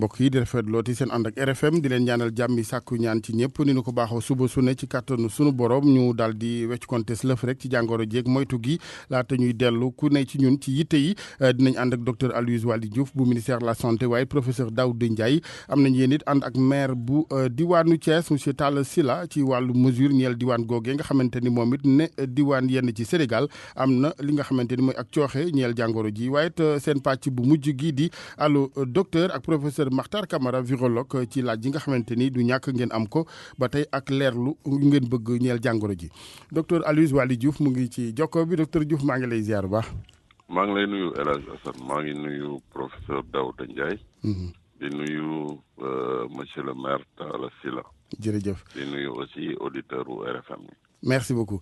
mbokk yi di rafetlooti seen ànd ak RFM di leen ñaanal jàmmi sàkku ñaan ci ñëpp ni ñu ko baaxoo suba su ne ci kàttanu sunu borom ñu daal di wecc kontes lëf rek ci jàngoro jeeg moytu gi laata ñuy dellu ku ne ci ñun ci yitte yi dinañ ànd ak docteur Aloyse Waly Diouf bu ministère de la santé waaye professeur Daouda Ndiaye am nañ yéen it ànd ak maire bu diwaanu Thiès monsieur Talla Sylla ci wàllu mesure ñeel diwaan googee nga xamante ni moom it ne diwaan yenn ci Sénégal am na li nga xamante ni mooy ak cooxe ñeel jàngoro ji waaye it seen pàcc bu mujj gi di allo docteur ak professeur Makhtar Camara virologue ci laaj yi nga xamante ni du ñàkk ngeen am ko ba tey ak leerlu ngeen bëgg ñeel jàngoro ji docteur Aloyse Waly Diouf mu ngi ci jokko bi docteur Diouf maa ngi lay ziar bu baax. maa ngi lay nuyu El Hadj Assane maa ngi nuyu professeur Daouda Ndiaye. di nuyu monsieur le maire Talla Sylla. jërëjëf di nuyu aussi auditeur u RFM. merci beaucoup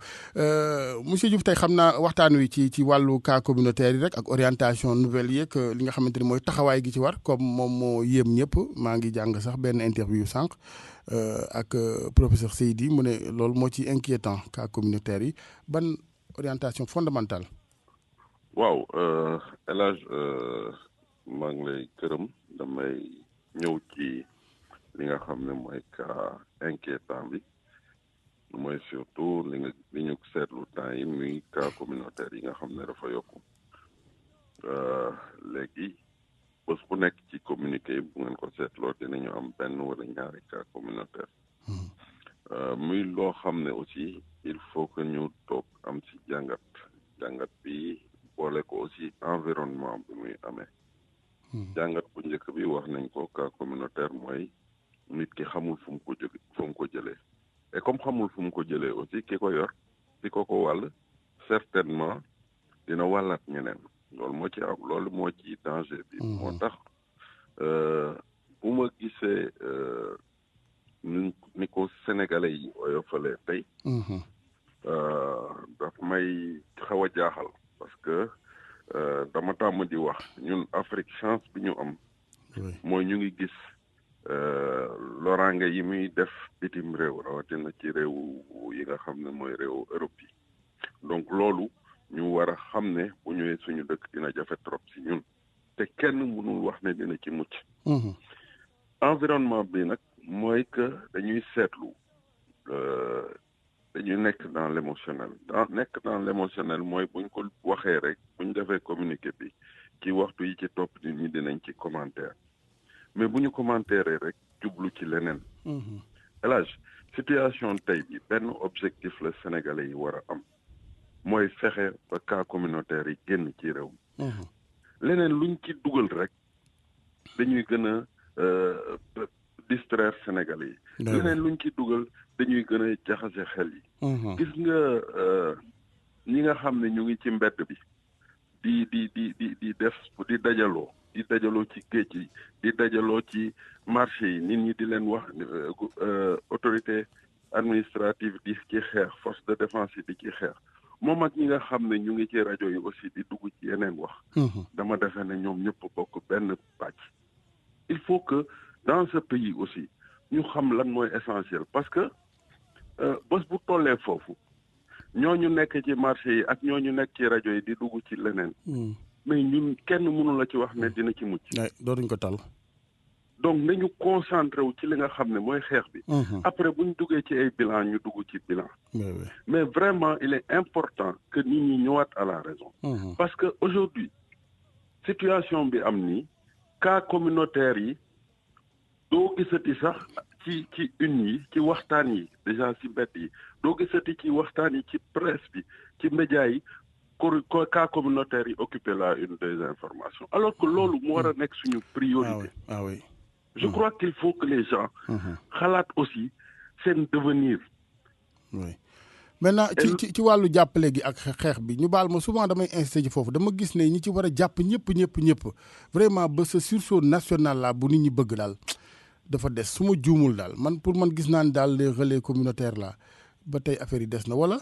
monsieur Diouf tey xam naa waxtaan wi ci wàllu cas communautaire yi rek ak orientation nouvelle yeeg li nga xamante ni mooy taxawaay gi ci war comme moom moo yéem ñëpp maa ngi jàng sax benn interview sànq ak professeur Seydi mu ne loolu moo ci inquiétant cas communautaire yi ban orientation fondamentale. waaw El Hadj maa ngi lay gërëm damay ñëw ci li nga xam ne mooy cas inquiétant bi. mooy surtout li ñu seetlu temps yi muy cas communautaire yi nga xam ne dafa yokku léegi bés bu nekk ci communiqué yi bu ngeen ko seetloo dinañu am benn wala ñaari cas communautaire muy loo xam ne aussi il faut que ñu toog am ci jàngat bi boole ko aussi environnement bi muy amee jàngat bu njëkk bi wax nañ ko cas communautaire mooy nit ki xamul fu mu ko jëlee et comme xamul fu mu ko jëlee aussi ki ko yor di ko wàll certainement dina wàllaat ñeneen loolu moo ci danger bi moo tax bu ma gisee ni ko sénégalais yi oyofalee tey daf may xaw a jaaxal parce que dama tàmm di wax ñun Afrique chance bi ñu am mooy ñu ngi gis loraange yi muy def bitim réew rawatina ci réew yi nga xam ne mooy réew Europe yi donc loolu ñu war a xam ne bu ñëwee suñu dëkk dina jafe trop si ñun te kenn mënul wax ne dina ci mucc environnement bi nag mooy que dañuy seetlu dañuy nekk dans l'émotionnel nekk dans l'émotionnel mooy buñ ko waxee rek buñ defee communiqué bi ci waxtu yi ci topp nit ñi dinañ ci commentaire mais bu ñu commentaire rek jublu ci leneen. El Hadj situation tey bi benn objectif la sénégalais yi war a am mooy fexe ba cas communautaire yi génn ci réew mi. leneen luñ ci dugal rek dañuy gën a distraire sénégalais yi. leneen luñ ci dugal dañuy gën a jaxase xel yi. gis nga ñi nga xam ne ñu ngi ci mbedd bi di def di dajaloo. di dajaloo ci géej yi di dajaloo ci marché yi nit ñi di leen wax autorité administrative di ci xeex force de défense yi di ci xeex moom ak ñi nga xam ne ñu ngi ci rajo yi aussi di dugg ci yeneen wax dama defe ne ñoom ñëpp bokk benn pàcc il faut que dans ce pays aussi ñu xam lan mooy essentiel parce que bés bu tollee foofu ñooñu nekk ci marché yi ak ñooñu nekk ci rajo yi di dugg ci leneen mais ñun kenn mënu la ci wax ne dina ci mucc. dootuñ ko tal. donc nañu concentré wu ci li nga xam ne mooy xeex bi. après bu ñu duggee ci ay bilan ñu dugg ci bilan. mais vraiment il est important que nit ñi ñëwaat à la raison. parce que aujourd'hui situation bi am nii cas communautaire yi doo gisati sax ci une yi ci waxtaan yi déjà ci mbedd yi doo gisati ci waxtaan yi ci presse bi ci média yi. cas communautaire yi occupé la une des informations alors que loolu mu war a nekk suñu priorité. ah oui je crois qu'il faut que les gens xalaat aussi seen devenir. oui maintenant ci wàllu jàppale gi ak xeex bi ñu baal ma souvent damay insisté ci foofu dama gis ne ñi ci war a jàpp ñëpp vraiment ba ce sursaut national la bu nit ñi bëgg daal dafa des su ma juumul daal pour man gis naa ne daal les relais communautaires la ba tey affaire yi des na wala.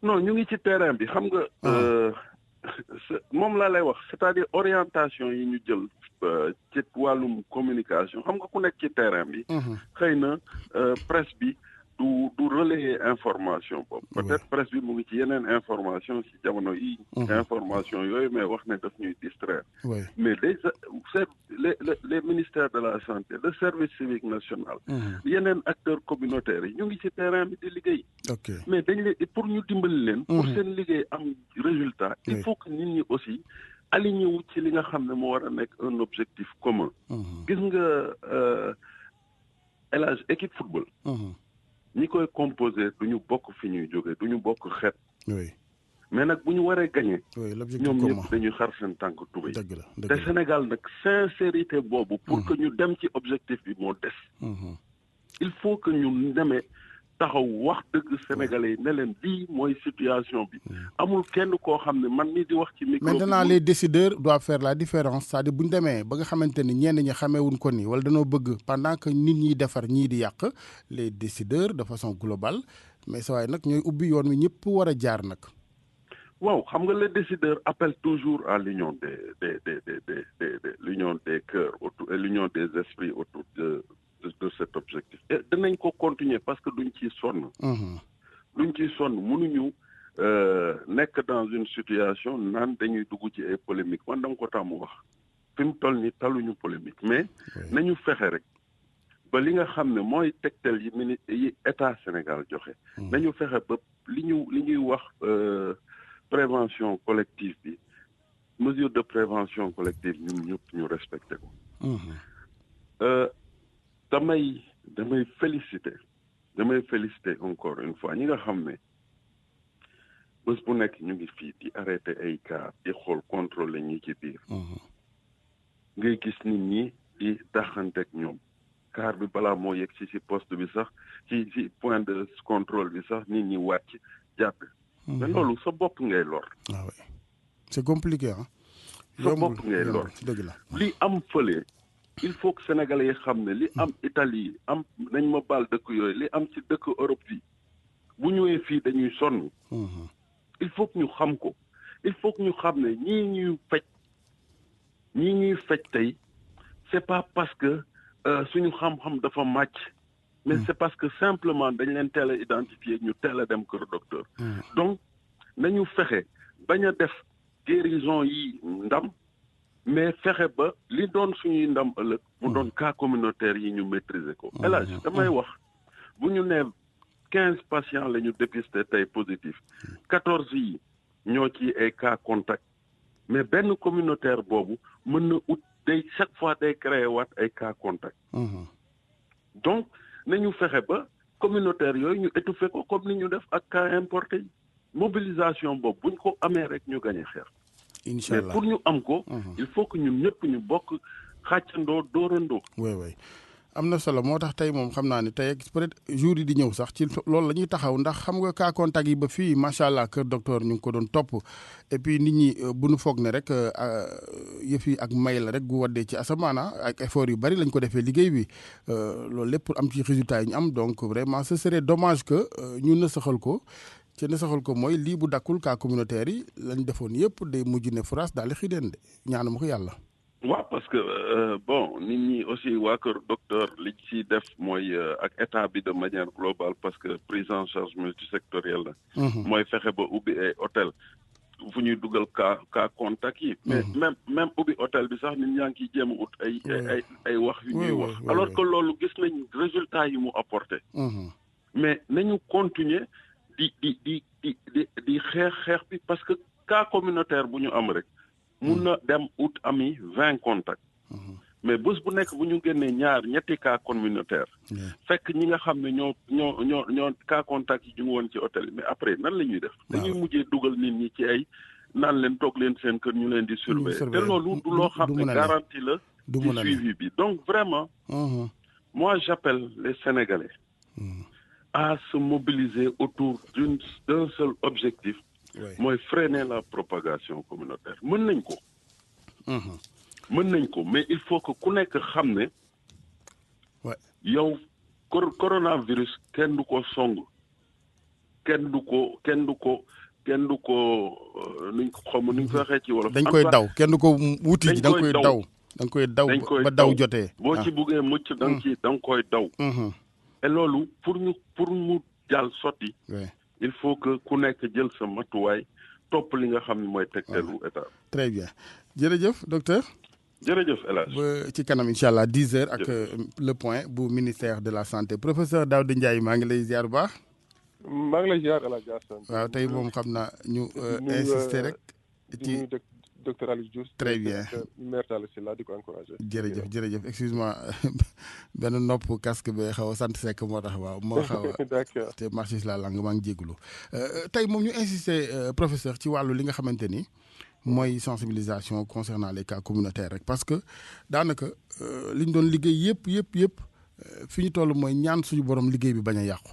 non ñu ngi ci terrain bi xam nga moom laa lay wax c'est-à-dire orientation yi ñu jël ci wàllum communication xam nga ku nekk ci terrain bi xëy na presse bi du relayer information boobu. peut-être presse bi mu ngi ci yeneen information ci jamono yi. information yooyu mais wax ne daf ñuy distraire. mais les ministères de la santé le service civique national. yeneen acteurs communautaires yi ñu ngi ci terrain bi di liggéey. mais dañ leen pour ñu dimbali leen. pour seen liggéey am résultat. il faut que nit ñi aussi aligné wu ci li nga xam ne moo war a nekk un objectif commun. gis nga élage équipe football. ñi koy composé du ñu bokk fi ñuy jógee du ñu bokk xeet. mais nag bu ñu waree gagné. ñoom ñëpp dañuy xar seen tànk tubéy. te Sénégal nag sincérité boobu. pour que ñu dem ci objectif bi moo des. il faut que ñu demee taxaw wax dëgg sénégalais yi ne leen lii mooy situation bi. amul kenn koo xam ne man mii di wax ci micro. maintenant les décideurs doivent faire la différence c'est-à-dire bu ñu demee ba nga xamante ni ñenn ñi xameewuñ ko ni wala dañoo bëgg pendant que nit ñi defar ñii di yàq les décideurs de façon globale mais saa waay nag ñooy ubbi yoon wi ñëpp war a jaar nag. waaw xam nga les décideurs appellent toujours à l'union des l'union des cœurs autour et l'union des esprits autour de cet objectif et danañ ko continuer parce que duñ ciy sonn. duñ ciy sonn mënuñu nekk dans une situation naan dañuy dugg ci ay polémique man danga ko tàmm wax fi mu toll ni taluñu polémique mais nañu fexe rek ba li nga xam ne mooy tegtal yi état Sénégal joxe. nañu fexe ba li ñuy wax prévention collective bi mesure de prévention collective ñun ñëpp ñu respecté ko. damay féliciter encore une fois ñi nga xam ne bés bu nekk ñu ngi fii di arrêté ay cas di xool contrôler ñi ci biir. ngay gis nit ñi di daxanteeg ñoom car bi balaa moo yegg ci poste bi sax ci point de contrôle bi sax nit ñi wàcc jàpp. mais loolu sa bopp ngay lor. ah oui c'est compliqué ah. sa bopp ngay lor dëgg la li am fële. il faut que sénégalais yi xam ne li am Italie am nañ ma baal dëkk yooyu li am ci dëkk Europe yi bu ñëwee fii dañuy sonn. il faut que ñu xam ko il faut que ñu xam ne ñii ñuy faj tey c'est pas parce que suñu xam-xam dafa màcc mais c'est parce que simplement dañ leen teel a identifier ñu teel a dem kër docteur. donc nañu fexe bañ a def guérison yi ndam. mais fexe ba li doon suñuy ndam ëllëg mu doon cas communautaire yi ñu maîtriser ko. Elhadj damay wax bu ñu nee 15 patients la ñu dépisté tey positif 14 yi ñoo ci ay cas contact mais benn communautaire boobu mën na ut chaque fois day créé waat ay cas contact. donc nañu fexe ba communautaire yooyu ñu étouffé ko comme ni ñu def ak cas importé yi mobilisation boobu buñ ko amee rek ñu gañe xeex. incha allah mais pour ñu am ko. il faut que ñun ñëpp ñu bokk xàccandoo dóorandoo. oui am na solo moo tax tey moom xam naa ne tey peut-être jour yi di ñëw sax ci loolu la ñuy taxaw ndax xam nga cas contact yi ba fii macha allah kër docteur ñu ngi ko doon topp et puis nit ñi bu nu foog ne rek yëf yi ak may la rek gu waddee ci asamaana ak effort yu bari lañ ko defee liggéey bi loolu lépp pour am ci résultat yi ñu am donc vraiment ce serait dommage que ñu nasaxal ko. ci nasaxal ko mooy lii bu dakkul cas communautaire yi lañ defoon yëpp day mujj ne France daal di xideen de ñaanuma ko yàlla. waaw parce que bon nit ñi aussi waa kër docteur li ci def mooy ak état bi de manière globale parce que prise en charge multisectorielle la. mooy fexe ba ubbi ay hôtel fu ñuy dugal cas contact yi. mais même ubbi hôtel bi sax nit ñaa ngi ciy jéem a ut ay wax yu ñuy wax. alors que loolu gis nañ résultat yi mu apporté. mais nañu continuer. di xeex bi parce que cas communautaire bu ñu am rek mun na dem ut ami 20 contacts mais bés bu nekk bu ñu génnee ñetti cas communautaire fekk ñi nga xam ne ñoo cas contact yi ñu ngi woon ci hôtel mais après nan la ñuy def dañuy mujjee dugal nit ñi ci ay naan leen toog leen seen kër ñu leen di surveiller te loolu du loo xam ne garantie la ci suivi bi donc vraiment moi j'appelle les Sénégalais à se mobiliser autour d'un seul objectif, mooy freiner la propagation communautaire. mën nañ ko mais il faut que ku nekk xam ne yow coronavirus kenn du ko song kenn du ko nuñ ko xam nuñ ko waxee ci wolof. dañ koy daw kenn du ko wuti ji da nga koy daw ba daw jotee. boo ci buggee mucc da nga koy daw. et loolu pour mu jàll sotti. il faut que ku nekk jël sa matuwaay topp li nga xam ne mooy tegtalu état. très bien jërëjëf docteur. jërëjëf El Hadj. ba ci kanam incha allah 10 heures ak le point bu ministère de la santé professeur Daouda Ndiaye maa ngi lay ziar bu baax. maa ngi lay ziar El Hadj Assane. waaw tey moom xam naa ñu insister rek. ci docteur Aliou Diouf. très bien maire Talla Sylla di ko encouragé. jërëjëf excuse-moi benn nopp casque bi xaw a sant sekk moo tax waaw moo xaw a. d'accord te marché la langue maa ngi jégalu. tey moom ñu insister professeur ci wàllu li nga xamante ni mooy sensibilisation concernant les cas communautaires rek parce que daanaka li ñu doon liggéey yëpp fi ñu toll mooy ñaan suñu borom liggéey bi bañ a yàqu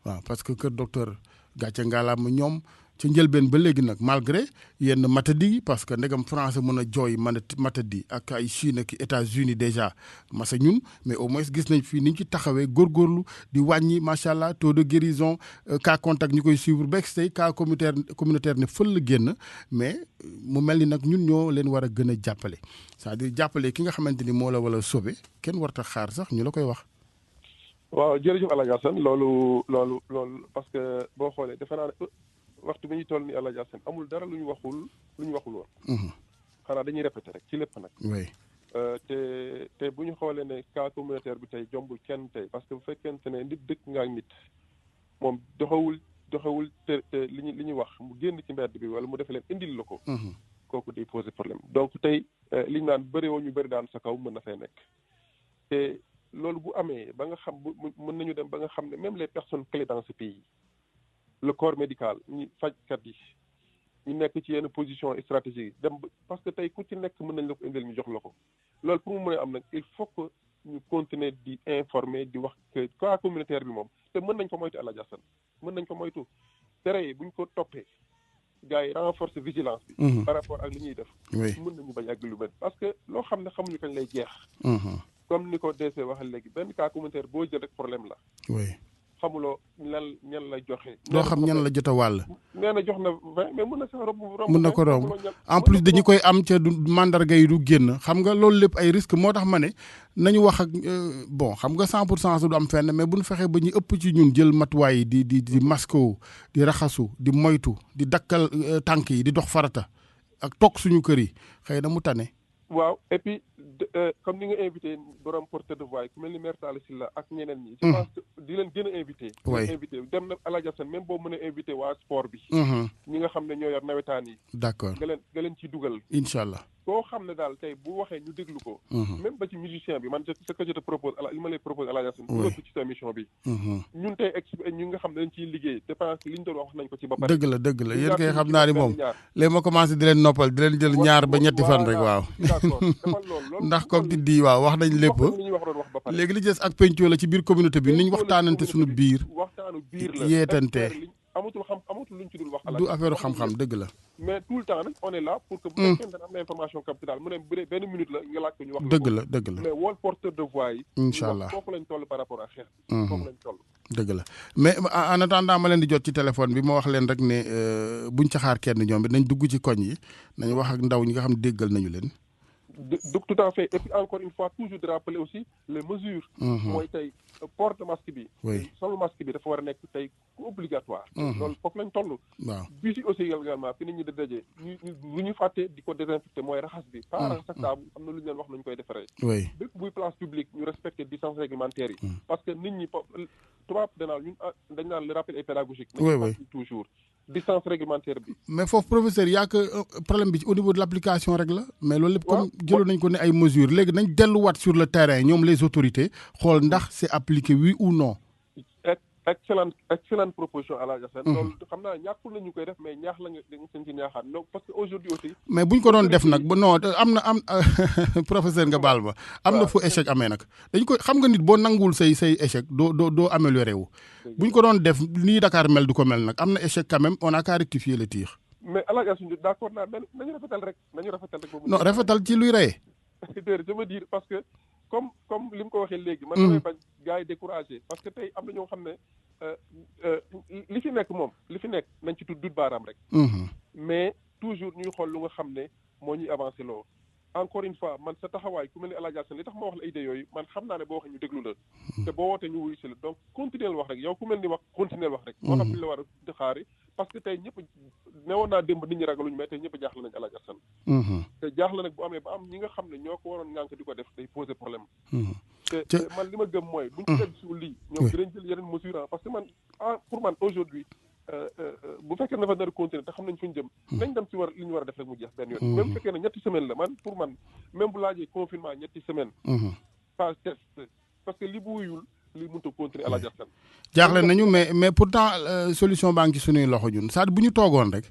waaw parce que kër docteur gàcce ngalaam ñoom. ci njëlbeen ba léegi nag malgré yenn matadi parce que ndegam français mën a jooy matadi ak ay Chine ak États-Unis déjà masa ñun mais au moins gis nañ fii ni ñu ci taxawee góorgóorlu di wàññi macha allah taux de guérison cas contact ñu koy suivre ba tey cas communautaire ne fël la génn mais mu mel ni nag ñun ñoo leen war a gën a jàppale c'est-à-dire jàppale ki nga xamante ni moo la wala sauver kenn warta xaar sax ñu la koy wax. waaw jërëjëf El Hadj Assane loolu parce que boo xoolee defe naa ne waxtu bi ñuy toll ni El Hadj Assane amul dara lu ñu waxul woon. xanaa dañuy répété rek ci lépp nag. oui. te bu ñu xoolee ne cas communautaire bi tey jombul kenn tey parce que bu fekkente ne nit dëkk nga ak nit moom doxewul te li ñuy wax mu génn ci mbedd bi wala mu defee leen indil la ko. kooku day poser problème donc tey li ñu naan bëri woo ñu bëri daan sa kaw mën na fay nekk. te loolu bu amee ba nga xam mën nañu dem ba nga xam ne même les personnes clés dans ce pays. le corps médical ñi fajkat yi ñu nekk ci yenn position stratégique dem parce que tey ku ci nekk mën nañ la ko indil ñu jox la ko loolu pour mu mën a am nag il faut que ñu continuer di informer di wax que cas communautaire bi moom te mën nañ ko moytu El Hadj Assane mën nañ ko moytu tere yi bu ñu ko toppee gars yi renforcer vigilance bi. par rapport ak li ñuy def. mën nañu bañ àgg lu mel parce que loo xam ne xamuñu kañ lay jeex. comme ni ko DC waxee léegi benn cas communautaire boo jël rek problème la. xamuloo ñan la joxe. doo xam ñan la jot a wàll. nee na jox na 20 mais mën na sax romb. mën na ko romb en plus dañu koy am ca du mandarga yi du génn xam nga loolu lépp ay risque moo tax ma ne nañu wax ak bon xam nga 100% du am fenn mais bu ñu fexee ba ñu ëpp ci ñun jël matuwaay yi di masque wu di raxasu di moytu di dakkal tànk yi di dox farata ak toog suñu kër yi xëy na mu tane. waaw et puis comme ni nga invité borom porteur de voix ku mel ni maire Talla Sylla ak ñeneen ñi. je pense que di leen gën a invité. invité dem na El Hadj Assane même boo mën a invité waa sport bi. ñi nga xam ne ñoo yor nawetaan yi. d'accord nga leen ciy dugal. incha allah koo xam ne daal tey bu waxee ñu déglu ko. même ba ci musicien bi man ce que je te propose li ma lay propose El Hadj Assane. dugal ko ci sa émission bi. ñun tey ñu nga xam ne dañ ciy liggéey dépense li ñu doon wax nañ ko ci ba pare. dëgg la yéen kay xam naa ni moom léegi ma commencé di leen noppal di leen jël ñaar ba ñetti fan rek waaw. ndax comme di di waaw wax nañ lépp léegi li des ak penco la ci biir communauté bi niñ waxtaanante suñu biir yeetante amatul luñ ci dul wax du affaire xam-xam dëgg la mais tout le temps nag on est là pour que bu fekkee am na information capitale mu ne bu dee benn minute la nga laaj ko ñu wax dëgg la mais wool porteur de voix yi incha allah foofu lañ toll par rapport ak xeex bi foofu lañ toll dëgg la mais en attendant ma leen di jot ci téléphone bi ma wax leen rek ne buñ ca xaar kenn ñoom it nañ dugg ci koñ yi nañ wax ak ndaw ñi nga xam ne déggal nañu leen donc tout à fait et puis encore une fois toujours de rappeler aussi les mesures mooy tey port de masque bi solo masque bi dafa war a nekk tey obligatoire loolu foofu lañ toll waaw bi si aussi également fi nit ñi di daje lu ñu fàtte di ko désinfecté mooy raxas bi pas raxas ak saabu am na lu ñu leen wax nañu koy defaree bépp buy place publique ñu respecté distance réglementaire yi parce que nit ñi tubaab danaan ñun dañ naan le rappel est pédagogique toujours distance réglementaire bi. mais foofu professeur yaa que problème bi au niveau de l' application rek la. mais loolu lépp comme jëloon nañ ko ne ay mesures léegi nañ delluwaat sur le terrain ñoom les autorités xool ndax c' est appliqué oui ou non. excellente proposition à la Assane. loolu xam naa ñàkkul nañu koy def mais ñaax la nga seen ci ñaaxaat non parce que aujourd'hui aussi. mais buñ ko doon def nag ba non am professeur nga baal ma. am na fu échec amee nag. dañ ko xam nga nit boo nanguwul say échec doo amélioré wu. buñ ko doon def nii Dakar mel du ko mel nag am na échec quand même on a qu'à rectifier le tir. mais à la Assane d' accord naa mais nañu rafetal rek. non rafetal ci luy rey. je veux dire parce que. comme li mu ko waxee léegi. man damay bañ gars yi découragé parce que tey am na ñoo xam ne li fi nekk nañ ci tudd baaraam rek. mais toujours ñuy xool lu nga xam ne moo ñuy avancé loo encore une fois man sa taxawaay ku mel ni El Hadj Assane li tax ma wax la idée yooyu man xam naa ne boo waxee ñu déglu la te boo wootee ñu wuyu si la donc continuer wax rek yow ku mel ni wax continuer wax rek moo xam ni la war a xaari parce que tey ñëpp newoon naa démb nit ñi ragaluñu mais tey ñëpp jaaxle nañ El Hadj Assane te jaaxle nag bu amee ba am ñi nga xam ne ñoo ko waroon ngànk di ko def day poser problème te man li ma gëm mooy buñ ci dégg suul lii ñoom dinañ jël yeneen mesure parce que man pour man aujourd'hui bu fekkee ne dafa nar a continuer te xam nañ fu ñu jëm nañ dem ci war li ñu war a def rek mu jeex benn yoon même bu fekkee ne 3 semaines la man pour man même bu laajee confinement 3 semaines pas test parce que li bu wuyul li mënut a continuer à la jastan jaaxle nañu mais pourtant solution baa ngi ci suñuy loxo ñun c'est-à-dire bu ñu toogoon rek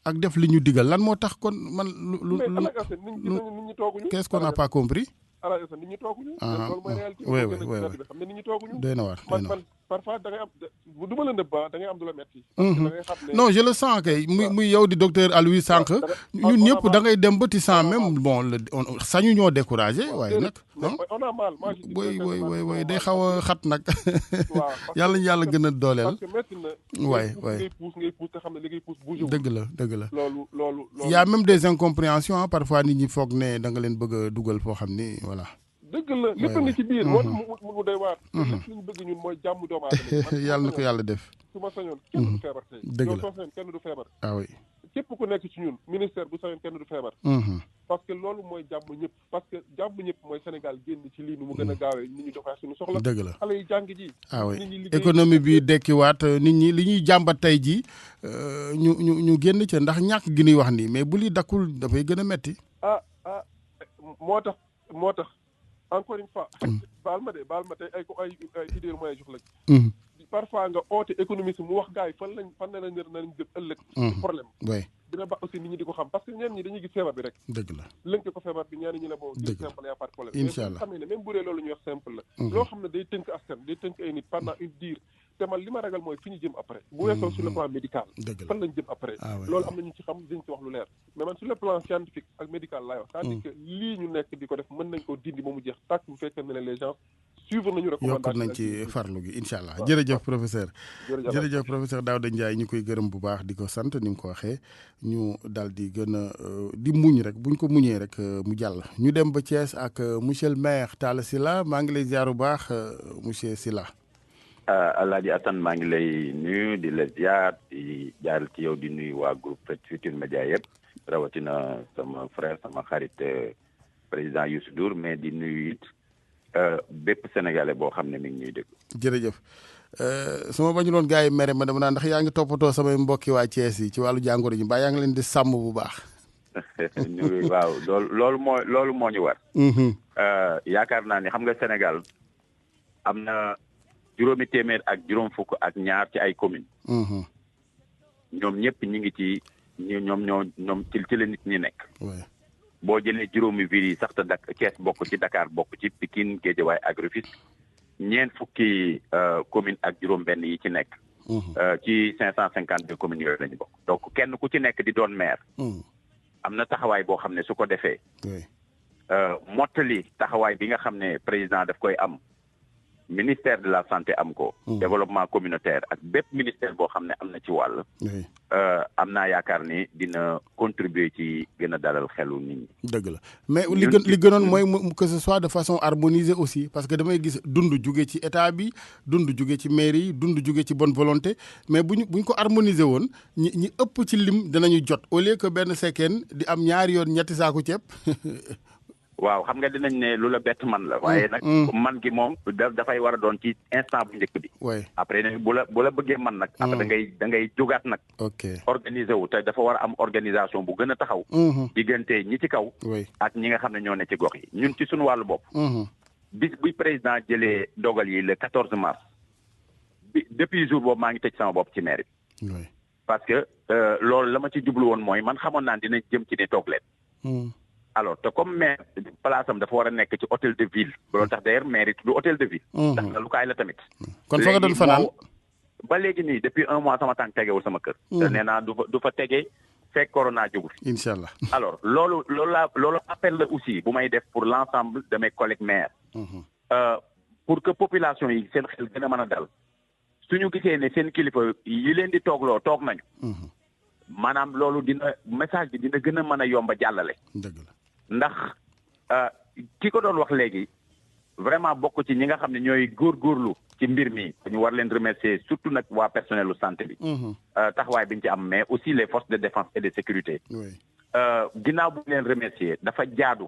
ak def li ñu digal lan moo tax kon man lu nit ñi tooguñu qu'est-ce qu'on n'a pas compris ala nit ñi tooguñu loolu mooy réalité xam ne nit ñi tooguñu doy na waar man parfois da ngay am du ma la nëbb da ngay am du la metti non je le sens kay muy yow di docteur Aloyse Sànq ñun ñëpp da ngay dem ba ti sens même bon sañu ñoo découragé waaye nag on a mal way day xaw a xat nag yàlla ñu yàlla gën a dooleel parce que métti na waay ngay pousse te xam ne li ngay pousse bougé dëgg la loolu y a même des incompréhensions parfois nit ñi foog ne da nga leen bëgg a dugal foo xam ni voilà dëgg la lépp ngi ci biir moo tax mu doy waar lépp li ñu bëgg ñun mooy jàmm doomu aadama yàlla na ko yàlla def su ma sañoon kenn du feebar tey dëgg la soo sañoon kenn du feebar ah oui képp ku nekk ci ñun ministère bu sañoon kenn du feebar parce que loolu mooy jàmm ñëpp parce que jàmm ñëpp mooy Sénégal génn ci lii nu mu gën a gaawee nit ñi doxee suñu soxla dëgg la xale yi jàng ji ah oui économie bi dekkiwaat nit ñi li ñuy jàmbat tey ji ñu génn ca ndax ñàkk gi ñuy wax nii mais bu li dakkul dafay gën a metti moo tax encore une fois baal ma tey ay idée mooy jox la parfois nga oote économiste mu wax gars yi fan ne la nañ jëm ëllëg problème dina ba aussi nit ñi di ko xam parce que ñenn ñi dañuy gis feebar bi rek dëgg la lënk ko feebar bi ñenn ñi la boo gis simple y a pas de problème incha allah xam ne même bu dee loolu ñuy wax simple la loo xam ne day tënk askan day tënk ay nit pendant une durée te man li ma ragal mooy fi ñu jëm après bu weesoo sur le plan médical fan lañ jëm après loolu am na ñu ci xam dañ ci wax lu leer mais man sur le plan scientifique ak médical laay wax c'est-à-dire que lii ñu nekk di ko def mën nañ koo dindi ba mu jeex tàkk bu fekkee ne les gens suivre nañu recommandation yokk nañ ci farlu gi incha allah jërëjëf professeur Daouda Ndiaye ñu koy gërëm bu baax di ko sant ni mu ko waxee ñu daal di gën a di muñ rek buñ ko muñee rek mu jàll ñu dem ba Thiès ak monsieur le maire Talla Sylla maa ngi lay ziar bu baax monsieur Sylla Alaaji Assane maa ngi lay nuyu di la ziar di jaar ci yow di nuyu waa groupe Futurs Médias yëpp rawatina sama frère sama xarit président Youssou Ndour mais di nuyu it bépp sénégalais boo xam ne mi ngi ñuy dégg. jërëjëf su ma bañu loon gars yi mere ma dama naan ndax yaa ngi toppatoo samay mbokki waa Thiès yi ci wàllu jàngoro ji mbaa yaa ngi leen di sàmm bu baax. waaw loolu moo ñu war. yaakaar naa ni xam nga Sénégal am na juróomi téeméer ak juróom fukk ak ñaar ci ay communes. ñoom ñëpp ñi ngi ci ñoom ci la nit ñi nekk. boo jëlee juróomi villes yi sax te Thiès bokk ci Dakar bokk ci Pikine Guédiawaye ak Rufisque ñeent fukki commune ak juróom-benn yi ci nekk. ci 552 communes yooyu lañu bokk. donc kenn ku ci nekk di doon maire. am na taxawaay boo xam ne su ko defee. mottali taxawaay bi nga xam ne président daf koy am. ministère de la santé am ko. développement communautaire ak bépp ministère boo xam ne am na ci wàll. am naa yaakaar ni dina contribuer ci gën a dalal xelu nit ñi. dëgg la mais li gënoon mooy que ce soit de façon harmonisée aussi parce que damay gis dund jóge ci état bi dund jóge ci mairie yi dund jóge ci bonne volonté mais buñ ko harmoniser woon ñi ëpp ci lim dinañu jot au lieu que benn sekkeen di am ñaari yoon ñetti saaku ceeb. waaw xam nga dinañ ne lu la bett man la. waaye nag man gi moom dafay war a doon ci instant bu njëkk bi. après nag bu la bëggee man nag. après da ngay jógaat nag. organiser wu te dafa war a am organisation bu gën a taxaw. diggante ñi ci kaw. ak ñi nga xam ne ñoo ne ci gox yi ñun ci suñu wàllu bopp. bis buy président jëlee dogal yi le 14 mars. depuis jour boobu maa ngi tëj sama bopp ci maire bi. parce que loolu la ma ci jublu woon mooy man xamoon naa dinañ jëm ci ne toog leen. alors te comme maire place am dafa war a nekk ci hôtel de ville. loolu tax d'ailleurs maire du hôtel de ville. ndax la lu kaay la tamit. kon fa nga doon fanaan ba léegi nii depuis 1 mois sama tànk tegewul sama kër. te nee naa du fa tegee fekk corona jógu fi. incha allah alors loolu appel la aussi bu may def pour l'ensemble de mes collègues maires. pour que population yi seen xel gën a mën a dal. suñu gisee ne seen kilifa yi leen di toogloo toog nañu. maanaam loolu message bi dina gën a mën a yomb a jàllale. dëgg la ndax ki ko doon wax léegi vraiment bokk ci ñi nga xam ne ñooy góorgóorlu ci mbir mi ñu war leen remercier surtout nag waa personnelu santé bi taxawaay bi ñu ci am mais aussi les forces de défense et de sécurité ginnaaw bu leen remercier dafa jaadu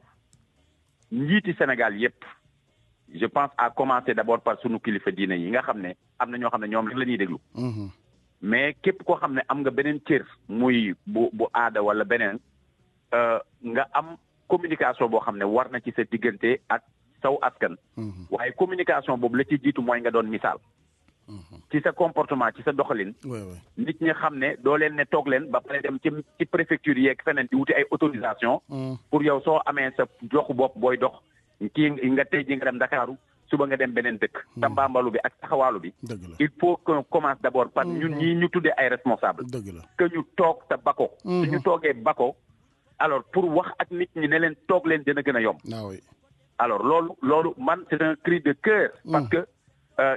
njiiti Sénégal yépp je pense à commencer d'abord par sunu kilifa diine yi nga xam ne am na ñoo xam ne ñoom rek la ñuy déglu mais képp koo xam ne am nga beneen cër muy bu aada wala beneen nga am communication boo xam ne war na ci sa diggante ak saw askan waaye communication boobu la ci jiitu mooy nga doon misaal ci sa comportement ci sa doxalin nit ñi xam ne doo leen ne toog leen ba pare dem ci préfecture yeeg feneen di wuti ay autorisation pour yow soo amee sa joxu bopp booy dox kii nga tey ji nga dem Ndakaaru suba nga dem beneen dëkk Tambambalu bi ak taxawaalu bi il faut qu'on commence d'abord par ñun ñii ñu tuddee ay responsable que ñu toog te bako suñu toogee bako alors pour wax ak nit ñi ne leen toog leen dina gën a yomb alors loolu man c'est un cri de cœur parce que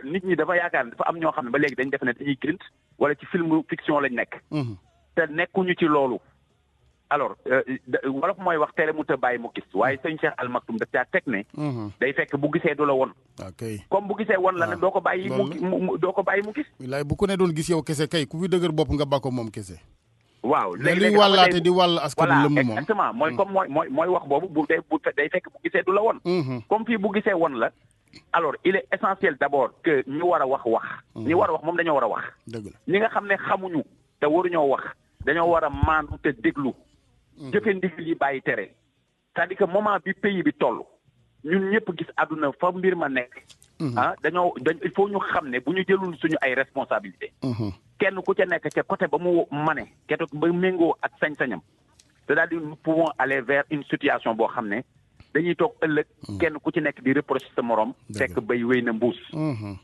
nit ñi dafa yaakaar ne dafa am ñoo xam ne ba léegi dañ def ne dañuy gént wala ci film fiction lañ nekk te nekkuñu ci loolu alors wolof mooy wax tere mu te bàyyi mu gis waaye sëñ Cheikh Al Maktoum daf caa teg ne day fekk bu gisee du la won comme bu gisee won la ne doo ko bàyyi mu gis wilaay bu ko ne doon gis yow kese kay ku fi dëgër bopp nga bako moom kese waaw léegi wàllaate di wàll askan wi lëmm moom exactement mooy comme mooy wax boobu day fekk bu gisee du la won comme fii bu gisee won la alors il est essentiel d'abord que ñu war a wax ñi war a wax moom dañoo war a wax ñi nga xam ne xamuñu te waruñoo wax dañoo war a maandu te déglu jëfe ndigal yi bàyyi tere c'est-à-dire que moment bi pays bi toll ñun ñëpp gis àdduna fa mbir ma nekk il faut ñu xam ne bu ñu jëlul suñu ay responsabilité kenn ku ca nekk ca côté ba mu mane keto ba méngoo ak sañ-sañam c'est-à-dire nous pouvons aller vers une situation boo xam ne dañuy toog ëllëg kenn ku ci nekk di reprocher sa morom fekk bay wéy na mbuus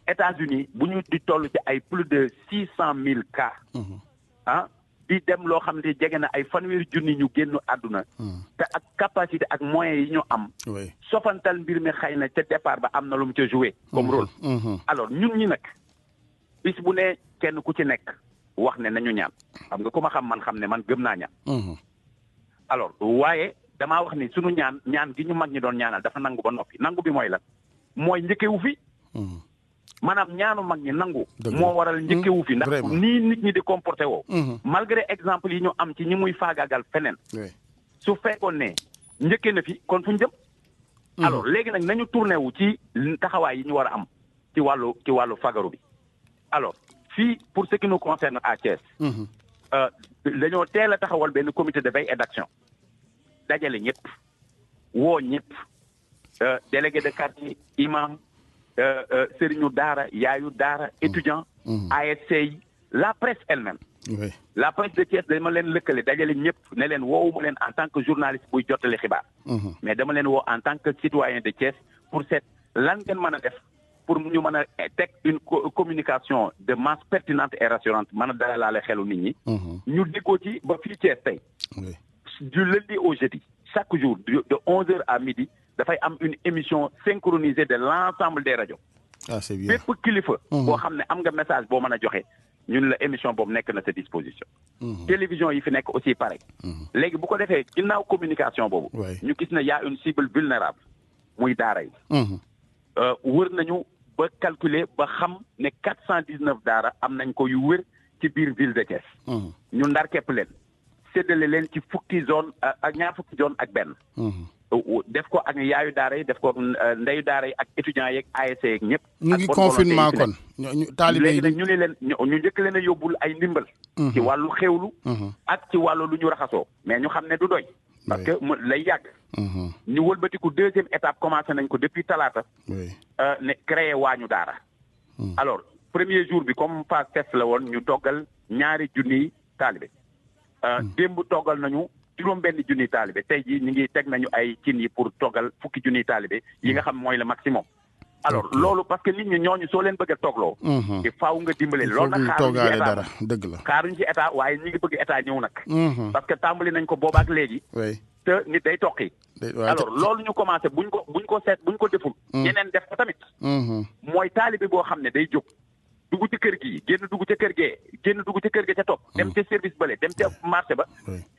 États-Unis bu ñu di toll ci ay plus de 600,000 cas di dem loo xam ne jege na ay fanweeri junni ñu génn àdduna te ak capacité ak moyens yi ñu am sofantal mbir mi xëy na ca départ ba am na lu mu ca joué comme rôle alors ñun ñi nag bis bu ne kenn ku ci nekk wax ne nañu ñaan xam nga ku ma xam man xam ne man gëm naa ñaan alors waaye damaa wax ni sunu ñaan gi ñu mag ñi doon ñaanal dafa nangu ba noppi nangu bi mooy lan mooy njëkkewu fi maanaam ñaanu mag ñi nangu moo waral njëkkewu fi ndax nii nit ñi di comporté woo malgré exemple yi ñu am ci ñi muy faagaagal feneen su fekkoon ne njëkkee na fi kon fu ñu jëm alors léegi nag nañu tourné wu ci taxawaay yi ñu war a am ci wàllu fagaru bi alors fii pour ce qui nous concerne à Thiès dañoo teel a taxawal benn comité de veille et d'action dajale ñëpp woo ñëpp délégué de quartier imam sëriñu daara yaayu daara étudiant ASC yi la presse elle-même la presse de Thiès dama leen lëkkale dajale ñëpp ne leen woowuma leen en tant que journaliste buy jottali xibaar mais dama leen woo en tant que citoyen de Thiès pour seet lan ngeen mën a def pour ñu mën a teg une communication de masse pertinente et rassurante mën a dalalaale xelu nit ñi ñu déggoo ci ba fii Thiès tey du lundi au jeudi chaque jour de 11h à midi dafay am une émission synchronisée de l'ensemble des radios c'est bien bépp kilifa boo xam ne am nga message boo mën a joxe ñun la émission boobu nekk na sa disposition télévision yi fi nekk aussi pareil léegi bu ko defee ginnaaw communication boobu ñu gis na y a une cible vulnérable muy daara yi wër nañu ba calculer ba xam ne 419 daara am nañ ko yu wër ci biir ville de Thiès ñu ndar képp leen séddale leen ci fukki zone ak ñaar fukki zone ak benn def ko ak yaayu daara yi def ko ndeyu daara yi ak étudiants yeeg ASC yeeg ñëpp ñu ngi confinement kon taalibe yi léegi nag ñu ne leen ñu njëkk leen a yóbbul ay ndimbal ci wàllu xewlu ak ci wàllu lu ñu raxasoo mais ñu xam ne du doy parce que lay yàgg ñu wëlbatiku deuxième étape commencé nañ ko depuis talaata ne créé waañu daara alors premier jour bi comme phase test la woon ñu toggal 2,000 taalibe démb toggal nañu 7,000 taalibe tey jii ñu ngi teg nañu ay cin yi pour toggal 10,000 taalibe yi nga xam mooy le maximum alors loolu parce que nit ñi ñooñu soo leen bëgg a toogloo il faaw nga dimbale loolu nag xaaruñ ci état waaye ñi ngi bëgg état ñëw nag parce que tàmbali nañ ko boobaak léegi te nit day toqi alors loolu ñu commencé buñ ko deful ñeneen def ko tamit mooy taalibe boo xam ne day jóg dugg ci kër gi génn dugg ca kër gee génn dugg ca kër ga ca topp dem ca service bale dem ca marché ba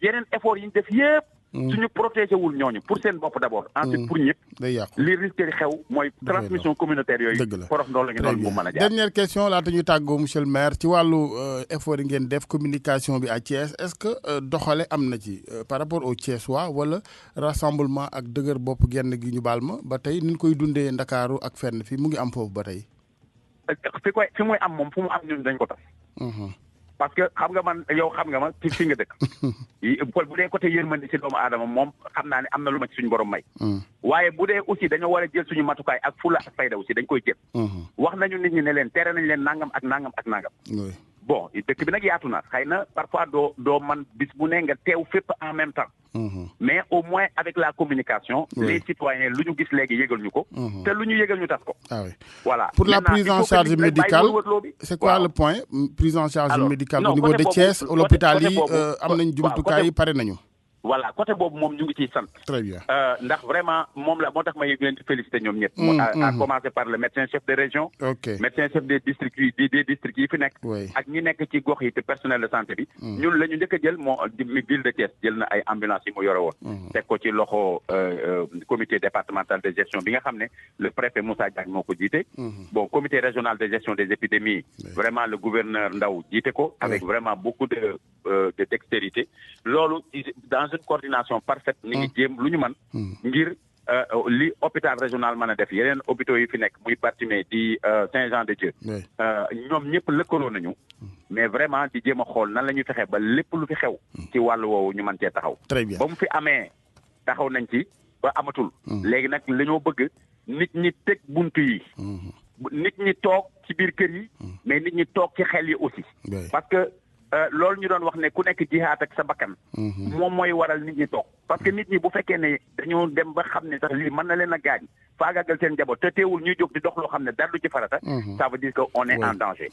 yeneen effort yi ñu def yëpp suñu protéger wul ñooñu pour seen bopp d'abord ensuite pour ñëpp li risque di xew mooy transmission communautaire yooyu porof ndool la ngi noonu mu mën a jaar. Dernière question laata ñuy tàggoo monsieur le maire ci wàllu effort yi ngeen def communication bi à Thiès est-ce que doxale am na ci par rapport au Thiessois wala rassemblement ak dëgër bopp genn gi ñu baal ma ba tey ni ñu koy dundee Ndakaaru ak fenn fi mu ngi am foofu ba tey. fi muy am moom fu mu am ñun dañ ko tas. parce que xam nga man yow xam nga ma ci fi nga dëkk. bu dee côté yërmande ci doomu aadama moom xam naa ne am na lu ma ci suñu borom may. waaye bu dee aussi dañoo war a jël suñu matukaay ak fula ak fayda aussi dañ koy jël. wax nañu nit ñi ne leen tere nañ leen nangam ak nangam ak nangam. bon dëkk bi nag yaatu na xëy na parfois doo man bis bu ne nga teew fépp en même temps. mais au moins avec la communication. les citoyens lu ñu gis léegi yëgal ñu ko. te lu ñu yëgal ñu tas ko. voilà pour la prise en charge médicale c'est quoi le point prise en charge médicale au niveau de Thiès l'hôpital yi am nañ jumtukaay yi pare nañu. voilà côté boobu moom ñu ngi ciy sant. très bien ndax vraiment moom la moo tax ma yëg leen di féliciter ñoom ñëpp. à commencer par le médecin chef de région. médecin chef des districts yi fi nekk. ak ñi nekk ci gox yi te personnel de santé bi. ñun la ñu njëkk a jël moo ville de Thiès jël na ay ambulance yi mu yore woon. teg ko ci loxo comité départemental de gestion bi nga xam ne le préfet Moussa Diagne moo ko jiite. bon comité régional de gestion des épidémies. vraiment le gouverneur Ndaw jiite ko. avec vraiment beaucoup de dextérité loolu dans une coordination parfaite ni ngi jéem lu ñu mën ngir li hôpital régional mën a def yeneen hôpitaux yi fi nekk muy Barthélemy di Saint-Jean-de-Dieu ñoom ñëpp lëkkaloo nañu mais vraiment di jéem a xool nan la ñuy fexe ba lépp lu fi xew ci wàllu woowu ñu mën cee taxaw ba mu fi amee taxaw nañ ci ba amatul léegi nag la ñoo bëgg nit ñi tëj buntu yi nit ñi toog ci biir kër yi mais nit ñi toog ci xel yi aussi parce que loolu ñu doon wax ne ku nekk jihaat ak sa bakkan moom mooy waral nit ñi toog parce que nit ñi bu fekkee ne dañoo dem ba xam ne sax lii mën na leen a gaañ faagaagal seen njaboot te teewul ñuy jóg di dox loo xam ne dara du ci farata ça veut dire que on est en danger.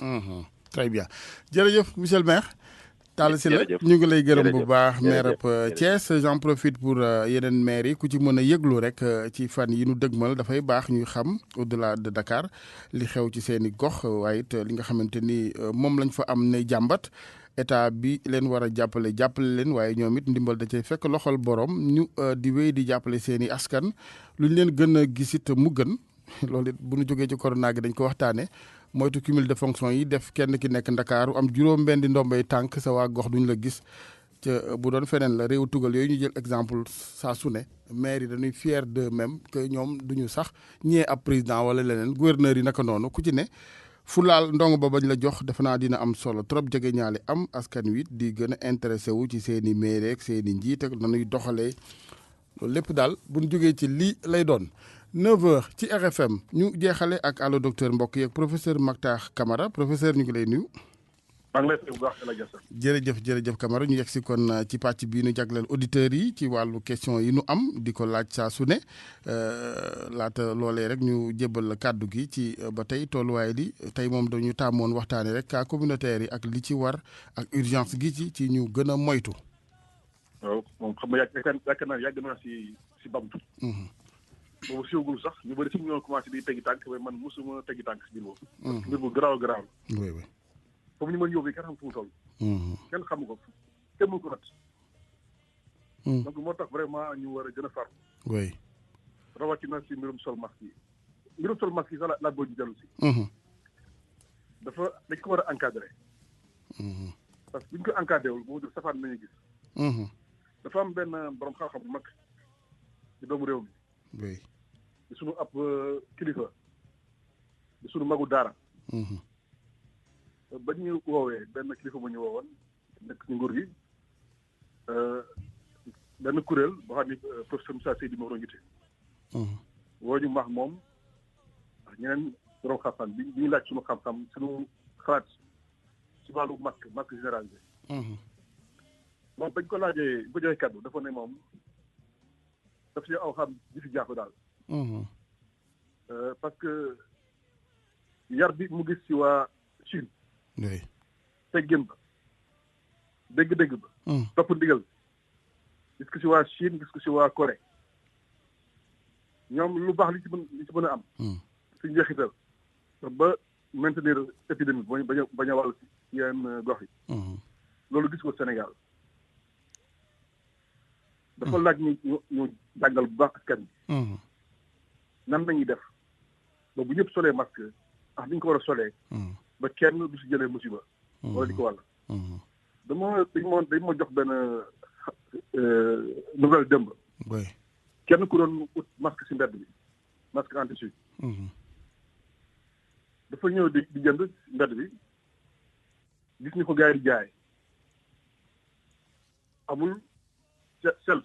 Très bien jërëjëf monsieur le maire Talla Sylla ñu ngi lay gërëm bu baax maire Thiès j'en profite pour yeneen maire yi ku ci mën a yëglu rek ci fan yi nu dëgmal dafay baax ñuy xam au-delà de Dakar li xew ci seen i gox waaye it li nga xamante ni moom lañ fa am ne jàmbat état bi leen war a jàppale leen waaye ñoom it ndimbal da cay fekk loxol borom ñu di wéy di jàppale seen i askan lu ñu leen gën a gisit mu gën loolu it bu ñu jógee ci corona gi dañ ko waxtaanee moytu cumul de fonction yi def kenn ki nekk Ndakaaru am juróom-benn di ndombay tànk sa waa gox duñ la gis ca bu doon feneen la réew tugal yooyu ñu jël exemple saa su ne maire yi dañuy fier d'eux-mêmes que ñoom duñu sax ñee ab président wala leneen gouverneur yi naka noonu ku ci ne fu laal ndongo ba bañ la jox defe naa dina am solo trop jege ñaale am askan wi di gën a intéressé wu ci seen i maire ak seen i njiit ak nanuy doxalee loolu lépp daal bu ñu jógee ci lii lay doon 9h ci RFM ñu jeexale ak allo docteur mbokk yeeg professeur Mactar Camara professeur ñu ngi lay nuyu. maa ngi lay fay bu baax El Hadj Assane. jërëjëf Camara ñu yegg si kon ci pàcc bii nu jagleel auditeurs yi ci wàllu question yi nu am di ko laaj saa su ne laata loolee rek ñu jébbal la kàddu gi ci ba tey tolluwaay li tey moom dañu tàmmoon waxtaanee rek cas communautaire yi ak li ci war ak urgence gi ci ñu gën a moytu. waaw moom xam nga yàgg naa si bamtu. boobu siwagul sax ñu bëri si ñoo commencé di teggi tànk mais man mosuma teggi tànk si biir boobu. mbir bu garaaw garaaw. oui. foofu ñu mën yóbbu kenn xam fu mu toll. kenn xamu ko kenn mënu ko nat. donc moo tax vraiment ñu war a gën a farlu. oui. rawatina si mbirum sol masque yi. mbirum sol masque yi sax laa bëgg di dellu si. dañ ko war a encadré. parce que bu ñu ko encadré wul boo def safaan nañu gis. dafa am benn borom xam-xam bu mag ci doomu réew mi. oui. di sunu ab kilifa di sunu magu daara. ba ñu woowee benn kilifa bu ñu woowoon nekk ci nguur gi benn kuréel boo xam ni professeur Moussa Seydi moo doon jiite. woo ñu maax moom ak ñeneen borom xam-xam bi ñu laaj sunu xam-xam sunu xalaat ci wàllu masque généralisé. moom bañ ko laajee bu ko joxee kaddu dafa ne moom daf ci aw xam di fi jaaxu daal. parce que yar bi mu gis ci waa Chine. oui. teggin ba dégg-dégg ba. topp ndigal gis ko ci waa Chine gis ko ci waa Corée ñoom lu baax li ci mën a am. ci njeexital ba maintenir épidémie bañ a wàll ci yenn gox yi. loolu gis ko Sénégal dafa laaj ñu jàngal bu baax askan bi nan lañuy def ba bu ñëpp solee masque ak ni ñu ko war a solee ba kenn du si jëlee musiba wala di ko wàll dañ ma jox benn nouvelle démb kenn ku doon ut masque si mbedd bi masque anti-suie dafa ñëw di jënd mbedd bi gis ñu ko gars yi di jaay amul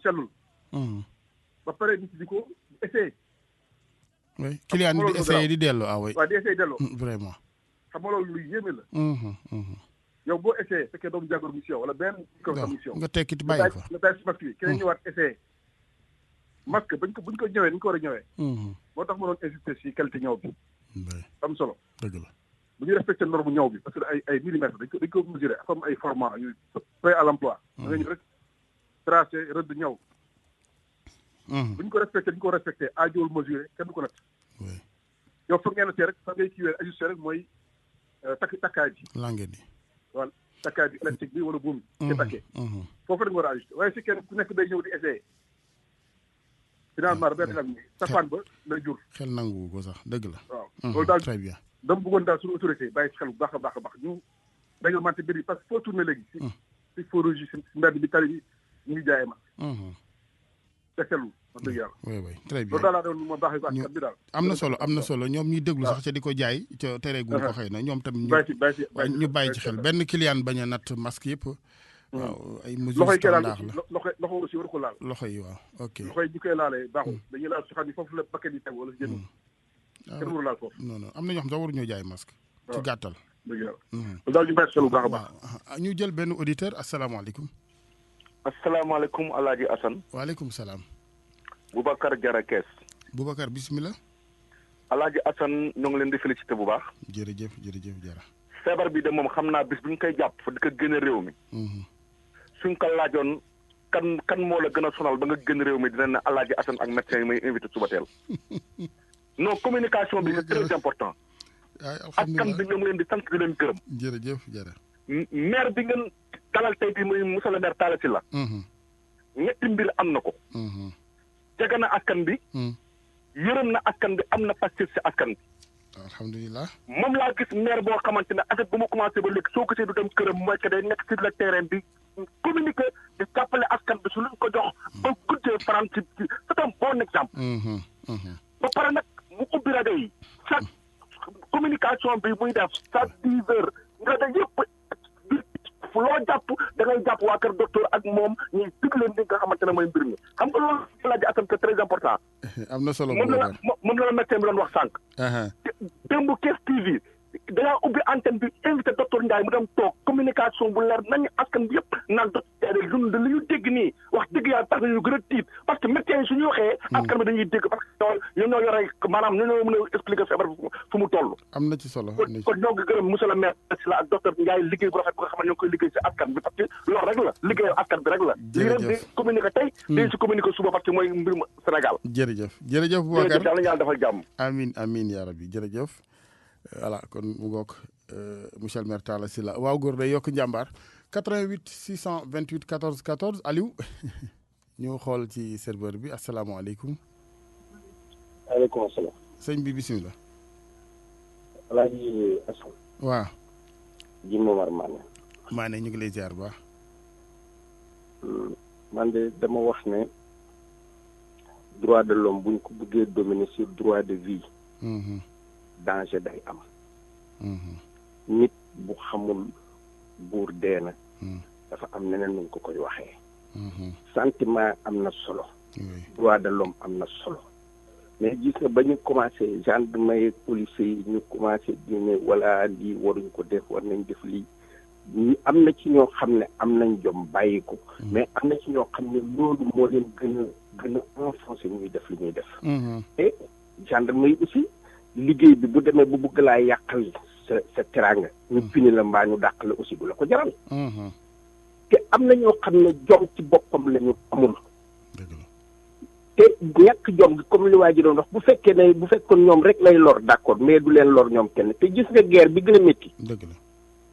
sellul ba pare nit di ko essayé oui client di essayé di delloo oui waaw di essayé delloo vraiment xam nga loolu lu yéeme la yow boo essayé fekkee doomu jàngoro mission wala benn mission nga tekkit bàyyi fa nga bàyyi si masque bi keneen ñëwaat essayé masque buñ ko ñëwee ni ñu ko war a ñëwee moo tax ma doon insister si qualité ñëw bi am solo dëgg la bu ñu respecté norme ñëw bi parce que ay millimètres dañ ko mesuré dafa am ay format yu prêt à l'emploi da nga ñu rek tracé rëdd ñëw bu ñu ko respecté ko respecté aajool mesuré kenn du ko natt yow foog ngeen nattee rek fa ngay kiiwee ajusté rek mooy takkaay bi langue bi wala takkaay bi électrique bi wala buum bi takkee foofu rek nga war a ajusté waaye si kenn ku nekk day ñëw di essayé finalement benn am ni safaan ba lay jur xel nangu ko sax dëgg la waaw loolu daal très bien dama bëggoon daal suñu autorité bàyyi ci xel bu baax a baax a baax ñu réglementé mbir yi parce que foo tourné léegi si feu rouge si mbedd bi tali bi ñu ngi jaayee ma te sellu wax dëgg yàlla oui très bien loolu daal laa doon ma baax ak bi daal am na solo ñoom ñuy déglu sax ca di ko jaay ca tere gu ko xëy na ñoom tamit ñu bàyyi ci xel benn client bañ a natt masque yëpp waaw ay mesures standard la loxo aussi war ko laal loxo yi waaw ok loxo yi ñu koy laalee baaxul dañuy laal si xam ni foofu la paquet yi teg wala si jënd kenn waru laal foofu non am na ñoo xam sax waruñoo jaay masque ci gàttal dëgg yàlla daal ñu bàyyi xel bu baax a baax ñu jël benn auditeur asalaamaaleykum asalaamaaleykum Alaaji Assane waaleykum salaam Boubacar Diarra Kees Boubacar bismillah Alaaji Assane ñoo ngi leen di félicité bu baax jërëjëf Diarra feebar bi de moom xam naa bis bu ñu koy jàpp fa di ko génne réew mi suñ ko laajoon kan moo la gën a sonal ba nga génn réew mi dina ne Alaaji Assane ak médecin yi may invité suba teel non communication bi c'est très important askan bi ñoo ngi leen di sant di leen gërëm jërëjëf Diarra maire bi ngeen dalal tey bi muy monsieur le maire Talla Sylla ñetti mbir am na ko jege na askan bi yërëm na askan bi am na pastif si askan bi alhamdulilah moom laa gis maire boo xamante ne affaire bu ma commencé ba léegi soo gisee du dem këram mooy que day nekk sur le terrain bi communiquer di jàppale askan bi su luñ ko jox ba guddee faram ci c'est un bon exemple ba pare nag mu ubbi rajo yi chaque communication bi muy def chaque 10 heures rajo yëpp fu loo jàpp da ngay jàpp waa kër docteur ak moom ñuy dig leen li nga xamante ne mooy mbir mi xam nga loolu Alaaji Assane c'est très important am na solo moom la médecin bi doon wax sànq démb Kees TV dangaa ubbi antenne bi invité docteur Ndiaye mu dem toog communication bu leer nañu askan bi yëpp naan docteur li ñu dégg nii wax dëgg yàlla tax nañu gën a tiit parce que médecins yi suñu waxee askan bi dañuy dégg parce que ñoo yore maanaam ñoo mën a expliquer feebar fu mu toll am na ci solo kon ñoo ngi gërëm monsieur le maire Sylla ak docteur Ndiaye liggéey bu rafet bu nga xam ne ñoo ngi koy liggéey si askan bi parce que loolu rek la liggéeyu askan bi rek la lii rek di communiquer tey di si communiquer suba parce que mooy mbirum Sénégal jërëjëf Boubacar yàlla ñaan defal jàmm amiin yaa rabbi jërëjëf voilà kon mu ngoog monsieur le maire Talla Sylla waaw góor day yokk njàmbaar 88 628 14 14 Aliou ñu xool ci serveur bi asalaamaaleykum. waaleykum salaam. sëñ bi bisimilah. Alaaji Assane. waaw. ji Momar Mané. Mané ñu ngi lay ziar ba. man de dama wax ne droit de l'homme buñ ko bëggee dominer sur droit de vie. danger day am. nit bu xamul buur dee na. dafa am neneen nu ko koy waxee. sentiment am na solo. droit de l'homme am na solo. mais gis nga ba ñu commencé gendarmerie police yi ñu commencé di ne wala lii waruñ ko def war nañ def lii ñu am na ci ñoo xam ne am nañ jom bàyyi ko. mais am na ci ñoo xam ne loolu moo leen gën a enfoncé ñuy def li ñuy def. et gendarmerie aussi liggéey bi bu demee bu bëgg laa yàqal sa teraanga. ñu pini la mbaa ñu dàq la aussi du la ko jaral. te am na ñoo xam ne jom ci boppam la ñu amul. te ñàkk jom gi comme li waa ji doon wax bu fekkoon ñoom rek lay lor d'accord mais du leen lor ñoom kenn te gis nga guerre bi gën a métti. dëgg la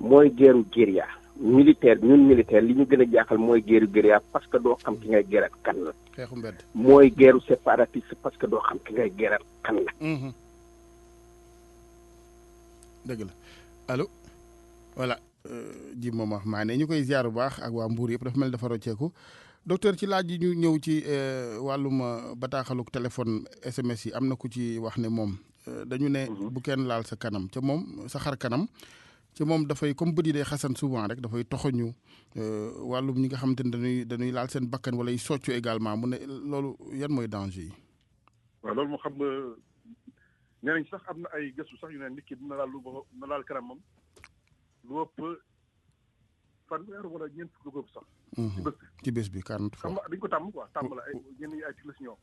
mooy guerru guérilla militaire ñun militaire li ñu gën a jaaxal mooy guerre guérilla parce que doo xam ki ngay guerre kan la. xeexu mbedd. mooy guerre séparatiste parce que doo xam ki ngay guerre kan la. dëgg la allo voilà ji moom wax maa ne ñu koy ziar bu baax ak waa Mbour yëpp dafa mel dafa rocceeku docteur ci laaj yi ñu ñëw ci wàllum bataaxaluk téléphone SMS yi am na ku ci wax ne moom dañu ne bu kenn laal sa kanam ca moom sa xar kanam ci moom dafay comme bët yi day xasan souvent rek dafay toxoñu wàllum ñi nga xamante ne dañuy laal seen bakkan wala y soccu également mu ne loolu yan mooy danger yi. waaw loolu moo xam nga nee nañ sax am na ay gëstu sax yu ne nit ki dina laal na laal kanamam lu ëpp fanweer wala ñeent fukk lu ëpp sax. ci bés bi 40 fois. xam nga dañ ko tàmm quoi tàmm la ay ñenn ñi ay cycles ñoom.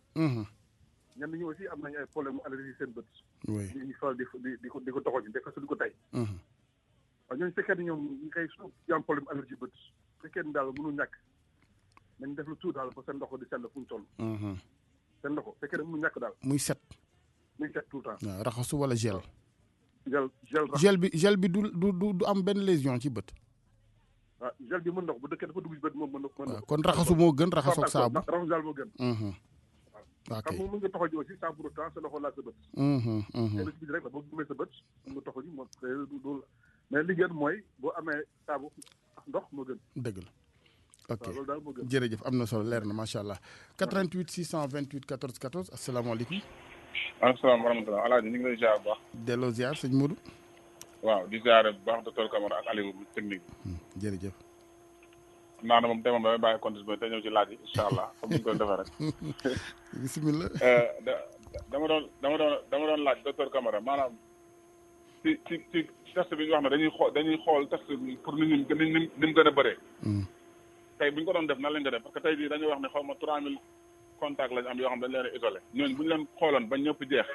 ñenn ñi aussi am nañu ay problème mu allergie seen bët. oui ñu faral di ko toxoñu def ko di ko tey. waaw ñooñu fekkee ne ñoom ñu koy su am problème allergie bët fekkee ne daal mënu ñàkk nañ def lu tuut daal ba seen ndox di sell fu ñu toll. seen ndox fekkee ne mënu ñàkk daal. muy set tout le temps. waaw raxasu wala gel. gel bi du am benn lésion ci bët. waaw gel bi mën ndox bu dëkkee dafa dugg ci bët moom mën na. waaw kon raxasu moo gën raxasu ak saabu. raxasu daal moo gën. waaw xam nga mën nga toxo ji aussi sans pour autant sa loxo laal sa bët. te bi rek la boo gumee sa bët mën nga toxo ji moom du mais li gën mooy boo amee saabu ak ndox moo gën. dëgg la ok loolu daal moo gën. jërëjëf am na solo leer na macha allah 88 628 14 14 asalaamaaleykum. maaleykum salaam wa rahmatulah alaaji ñu ngi lay ziar bu baax. delloo ziar sëñ Modou. waaw di ziare bu baax docteur Camara ak Aliou technique bi. jërëjëf. xam naa ne moom tey moom damay bàyyi compte bi te ñëw ci laaj yi incha allah comme ni ñu koy defee rek. bisimilah. dama doon laaj docteur Camara maanaam ci test bi ñu wax ne dañuy xool test bi pour ni mu gën a bëree. tey bu ñu ko doon def nan lañ ko def parce que tey jii dañuy wax ne xaw ma 3000 contacts lañ am yoo xam dañ leen a isolé ñooñu bu ñu leen xooloon ba ñëpp jeex.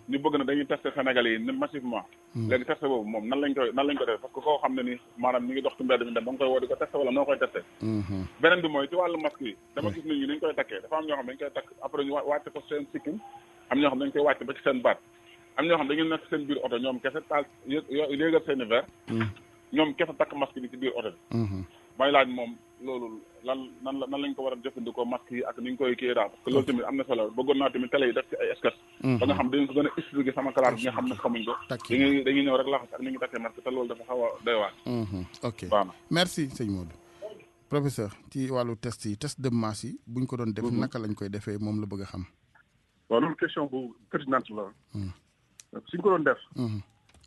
ñu bëgg na dañuy testé Sénégalais yi massivement. léegi testé boobu moom nan lañ ko def parce que koo xam ne ni maanaam ñu ngi dox ci mbedd mi dem ba nga koy woo di ko testé wala noo koy testé. beneen bi mooy ci wàllu masque yi. dama gis nit ñi dañ koy takkee dafa am ñoo xam dañ koy takk après ñu wàcce ko seen sikkim am ñoo xam dañ koy wàcce ba ci seen baat am ñoo xam dañu nekk seen biir oto ñoom kese taal yéegal seen i verre ñoom kese takk masque bi ci biir oto bi. may laaj moom loolu nan lañ ko war a jëfandikoo masque yi ak ni ñu koy kii daal parce que loolu tamit am na solo bëggoon naa tamit télé yi def ci ay sketch ba nga xam dañu ko gën a expliquer sama classe bi nga xam ne xamuñ ko dañuy ñëw rek laxas ak ni ñu takkee masque te loolu dafa xaw a doy waar. ok merci sëñ Modou. professeur ci wàllu test de masse yi buñ ko doon def naka lañ koy defee moom la bëgg a xam. waaw loolu question bu pertinente la. suñ ko doon def.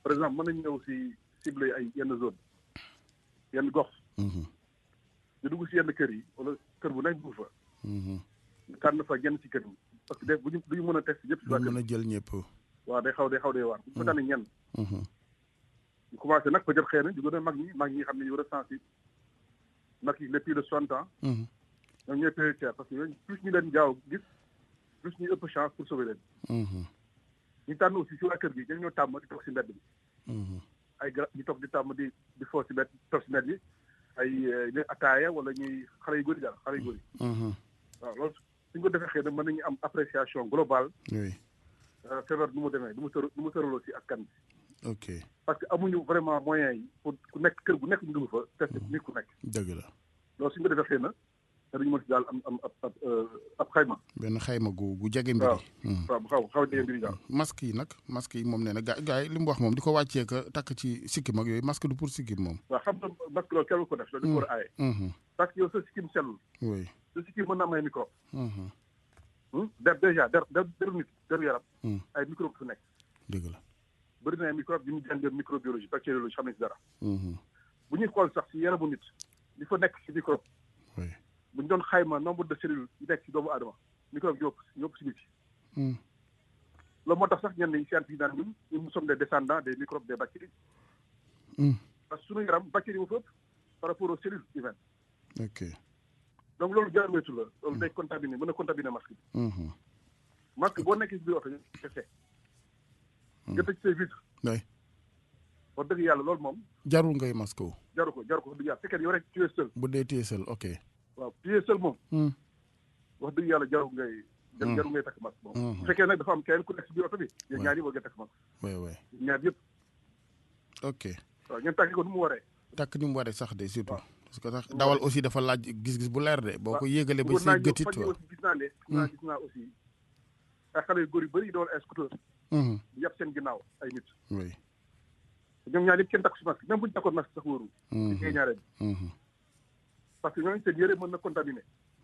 par exemple mën nañu ñëw si ciblé ay yenn zone yenn gox. ñu dugg si yenn kër yi wala kër bu nekk dugg fa. ñu tànn fa genn si kër yi parce que bu ñu mën a test ñëpp si waa kër. mën a jël ñëpp. waaw day xaw dee waar bu ñu fa tànn ñenn. ñu commencé nag peut être xëy na ñu gën a mag ñi xam ne ñu war a sensible mag yi les plus de 60 ans. ñoom ñooy prioritaire parce que yooyu plus ñu leen gaaw gis plus ñu ëpp chance pour sauver leen. ñu tànn aussi si waa kër gi ñoo tàmm di toog si mbedd bi. ay garab ñu toog di tàmm di foo si mbedd toog si mbedd bi ay ataaya wala ñuy xale yu góor yi daal xale yu góor yi. waaw loolu suñ ko defee xëy na mën nañu am appréciation globale. oui. feebar nu mu demee nu mu tëraloo si askan bi. ok parce que amuñu vraiment moyens yi pour ku nekk kër gu nekk ñu dugg fa test nit ku nekk. dëgg la. loolu suñ ko defee xëy na dañu mën si daal am ab xayma. benn xayma gu jege mbir yi. waaw bu xaw a jege mbir yi daal. masque yi nag masque yi moom nee na gars yi li mu wax moom di ko wàccee ka takk ci sikkim ak yooyu masque du pour sikkim moom. waaw xam nga masque loolu kenn ko def loolu dañu war a aaye. parce que yow sa sikkim sellul. oui sa sikkim mën na am ay microbe. déjà deru nit deru yaram. ay microbe su nekk. dëgg la. bëri na ay microbe yu ñu jàngee microbiologie bactériologie xam nañ si dara. bu ñuy xool sax si yaramu nit li fa nekk si microbe. oui bu ñu doon xayma nombre de cellules yi nekk si doomu aadama microbe ñoo si nit yi. loolu moo tax sax ñenn ñi scientifique naan ñun nous sommes des descendants des microbes des bactéries. parce que suñu yaram bactéries moo fa ëpp par rapport aux cellules humaines. ok donc loolu jaar weesu la loolu day contaminé mën a contaminé masque bi. masque boo nekkee si biir oto ñu kese. nga tëj say vitre. oui. wax dëgg yàlla loolu moom. jarul ngay masque wu. jaru ko wax dëgg yàlla fekkee yow rek tu es seul. bu dee téye seul ok. waaw tu es seul moom. wax dëgg yàlla jaru ngay takk masque moom. bu fekkee nag dafa am kenn ku nekk si biir oto bi. yéen ñaar yi war nga takk masque. oui oui. ñaar yëpp. ok. waaw ngeen takk ko nu mu waree. takk ni mu waree sax de surtout. parce que sax dawal aussi dafa laaj gis-gis bu leer de boo ko yéegalee ba say gëtit waaw gis naa aussi ay xale yu góor yu bëri yi doon ay scooter yàpp seen ginnaaw ay nit oui ñoom ñaar yëpp kenn takku si masque même bu ñu takkoon masque sax wóorul ci ñaareel parce que ñooñu seen yëre mën na contaminé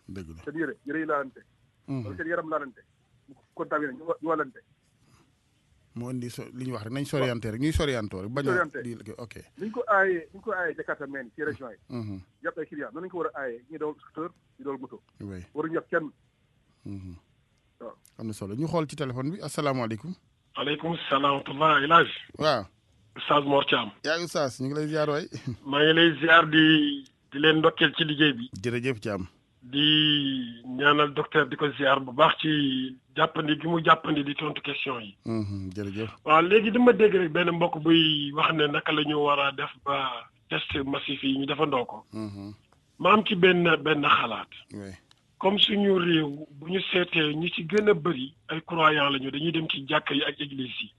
dëgg la seen yëre yi laalante wala seen yaram laalante mu contaminé ñu wàllante moo indi li ñu wax rek nañ soriante rek ñuy soriantoo rek bañ a ok ni ñu ko aayee Jakarta meen ci région yi yàpp ay client noonu lañu ko war a aayee ñu dawal scooter ñu dawal moto oui waruñu yàpp kenn waaw am na solo ñu xool ci téléphone bi asalaamaaleykum aleykum salaam wa rahmatulah El Hadj waaw Oustaz Mor Thiam yaa ngi Oustaz ñu ngi lay ziar waay maa ngi lay ziar di leen ndokkeel ci liggéey bi jërëjëf Thiam di ñaanal docteur di ko ziar bu baax ci jàppandi gi mu jàppandi di tontu question yi. jërëjëf. waaw léegi dama dégg rek benn mbokk buy wax ne naka la ñu war a def ba test massif yi ñu defandoo ko. ma am ci benn xalaat. comme suñu réew bu ñu seetee ñi ci gën a bëri ay croyants lañu dañuy dem ci jàkka yi ak église yi.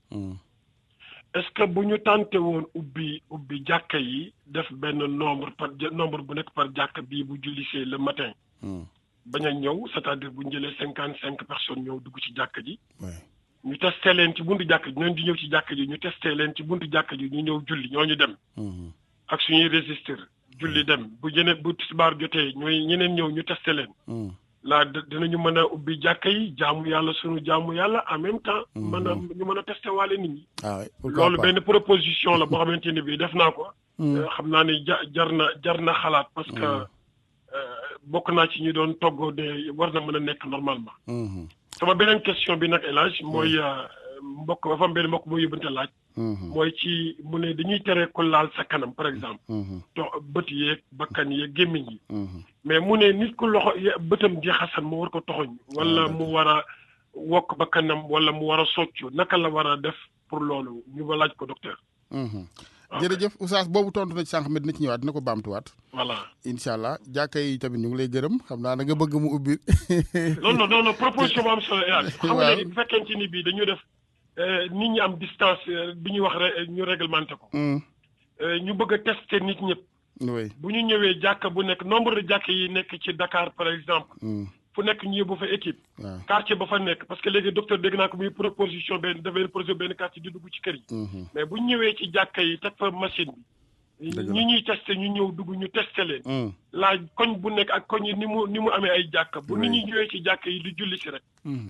est-ce que bu ñu tànte woon ubbi jàkka yi def benn nombre bu nekk par jàkka bii bu jullisee le matin. bañ a ñëw c'est-à-dire bu ñu jëlee 55 personnes ñëw dugg ci jàkka ji. ñu testé leen ci buntu jàkka ji ñooñu di ñëw ci jàkka ji ñu testé leen ci buntu jàkka ji ñu ñëw julli ñooñu dem. ak suñuy registre julli dem bu tisbaar jotee ñeneen ñëw ñu testé leen. laa dinañu mën a ubbi jàkka yi jaamu yàlla sunu jaamu yàlla en même temps. ñu mën a testé waale nit ñi. loolu benn proposition la boo xamante ni bii def naa ko. xam naa ne jar na xalaat parce que bokk naa ci ñu doon toggoo de war na mën a nekk normalement. sama beneen question bi nag El Hadj mooy dafa am benn mbokk bu yóbbante laaj. mooy ci mu ne dañuy tere ko laal sa kanam par exemple. bët yeeg bakkan yeeg gémmiñ yi. mais mu ne nit ku loxo bëtam di xasan mu war ko toxoñ wala mu war a wokk bakkanam wala mu war a soccu naka la war a def pour loolu ñu ba laaj ko docteur. jërëjëf Oustaz boobu tontu na ci sànq dina ci ñëwaat dina ko baamtuwaat. voilà incha allah jàkka yi tamit ñu ngi lay gërëm xam naa da nga bëgg mu ubbi. non proposition bu am solo xam nga léegi bu fekkente ni bii dañu def nit ñi am distance bi ñuy wax ñu réglementé ko. ñu bëgg a tester nit ñëpp. bu ñu ñëwee jàkka bu nekk nombre de jàkka yi nekk ci Dakar par exemple. fu nekk ñu yóbbu fa équipe. quartier ba fa nekk parce que léegi docteur dégg naa ko muy proposition dafay projet benn quartier di dugg ci kër yi. mais bu ñu ñëwee ci jàkka yi teg fa machine bi. ñi ñuy testé ñu ñëw dugg ñu testé leen. laaj koñ bu nekk ak koñ yi ni mu amee ay jàkka bu nit ñi ñëwee ci jàkka yi di julli si rek.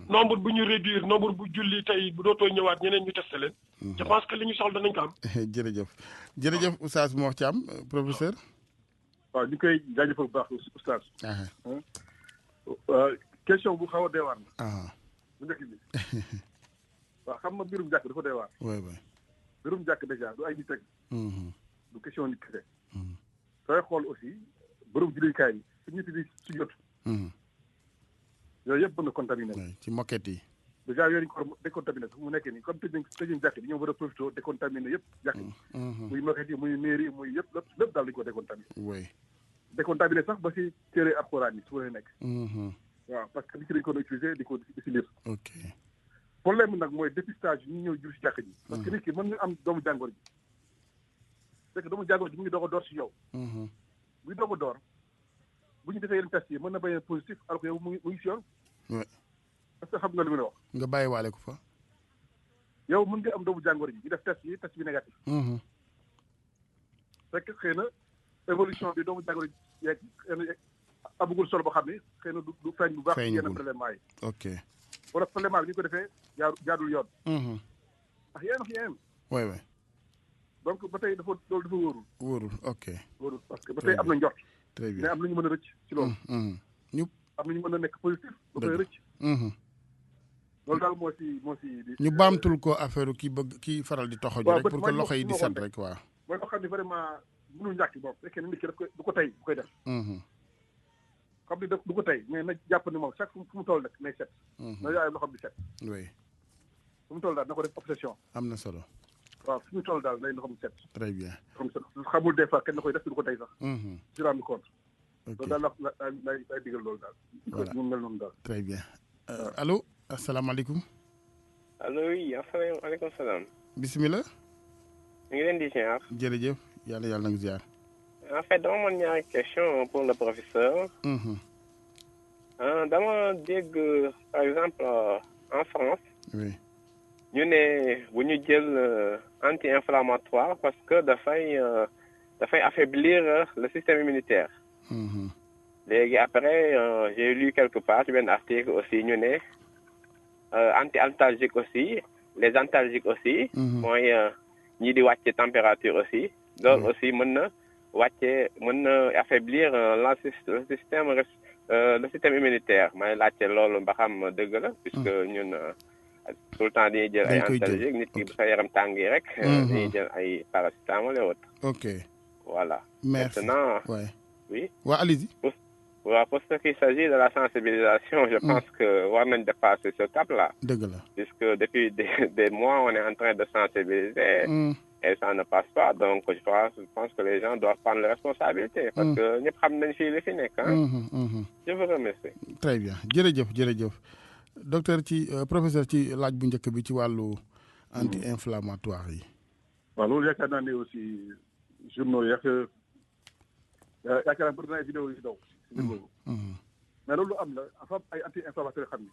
nombre bu ñu réduire nombre bu julli tey bu dootoo ñëwaat ñeneen ñu testé leen. je pense que li ñu soxla danañ ko am. jërëjëf Oustaz Mor Thiam professeur. waaw ñu koy jaajëfal bu baax Oustaz. question bu xaw a deewaar na. bu njëkk bi waaw xam nga mbirum jàkk dafa deewaar. mbirum jàkk dèjà du ay nit rek. du question nit kese. sooy xool aussi bërëb jullikaay yi su nit di su jot. yooyu yëpp mën na contaminé. ci moquette yi. dèjà yooyu dañu ko décontaminé sax mu nekkee nii comme tëj jàkk bi ñoo war a profité décontaminé yëpp jàkk yi. muy moquette yi muy mairie yi muy yëpp lépp daal dañu ko décontaminé. décontaminé sax ba si téere alxuraan yi su ma nekk. waaw parce que li ci dañ ko doon utilisé di si lire. ok problème bi nag mooy dépistage yi ñu ñëw jur si jàkk ji. parce que nit ki mën nga am doomu jàngoro ji. fekk doomu jàngoro ji mu ngi doog a door si yow. buy doog a door bu ñu defee yenn test yi mën na bañ a positif alors que yow mu ngi si yoon. parce que xam nga li mu la wax. nga bàyyi waale ko fa. yow mën nga am doomu jàngoro ji ñu def test bi négatif. fekk xëy na évolution bi doomu jàngoro ji yeeg amagul solo boo xam ne xëy na du feeñ bu baax ci yenn prélèvement yi. ok wala prélèvement bi ñu ko defee jaadul yoon. ndax yeneen. waay donc ba tey loolu dafa wóorul. ok. wóorul parce que ba tey am na njort. très bien mais am na ñu mën a rëcc ci loolu. ñu am na ñu mën a nekk positif. ba koy rëcc. loolu daal moo si. ñu baamtul ko affaire kii faral di toxoju rek pour que loxo yi di set rek waaw. mooy loo xam ne vraiment mënul ñàkk moom fekkee ne nit ki du ko tey bu koy def. xam ni du ko tey mais na jàpp ni moom chaque fu mu toll nag nay set. na yaay loxoom di set. oui. fu mu toll daal na ko def obsession. am na solo. waaw fu mu toll daal nay loxoom di set. très bien. xamul des fois kenn na koy def du ko tey sax. ci rendu compte. ok loolu daal lay digal loolu daal. voilà ñu mel noonu daal. très bien. allo asalaamaaleykum. allo oui asalaamaaleykum salaam. bisimilah. ñu ngi leen di ziar. jërëjëf yàlla na nga ziar. en fait dama mën ñaari question pour le professeur. Dama dégg par exemple en France. oui. ñu ne bu ñu jël anti-inflammatoire parce que dafay affaiblir le système immunitaire. léegi après j'ai lu quelque part ci benn article aussi ñu ne anti-antalgique aussi les antalgiques aussi. mooy ñii di wàcce température aussi. loolu aussi mën na affaiblir le système immunitaire may laajte loolu ba xam dëgg la puisque ñun tout le temps dañuy jël ay antalgiques nit ki bu sa yaram tàngi rek. dañuy jël ay paracétamol et autres. ok voilà. merci maintenant oui. waaw allez-y. Pour ce qui s'agit de la sensibilisation, je pense que war nañ dépasser ce cap-là. dëgg la. Puisque depuis des mois, on est en train de sensibiliser et ça ne passe pas. Donc, je pense que les gens doivent prendre les responsabilités parce que ñëpp xam nañ fii li fi nekk. Je vous remercie. Très bien jërëjëf docteur ci professeur ci laaj bu njëkk bi ci wàllu anti-inflammatoire yi. waaw loolu yaakaar naa ne aussi journaux yaakaar naa bëri na ay vidéo yu si daw. mais loolu am na dafa am ay anti-inflammateurs yoo xam ni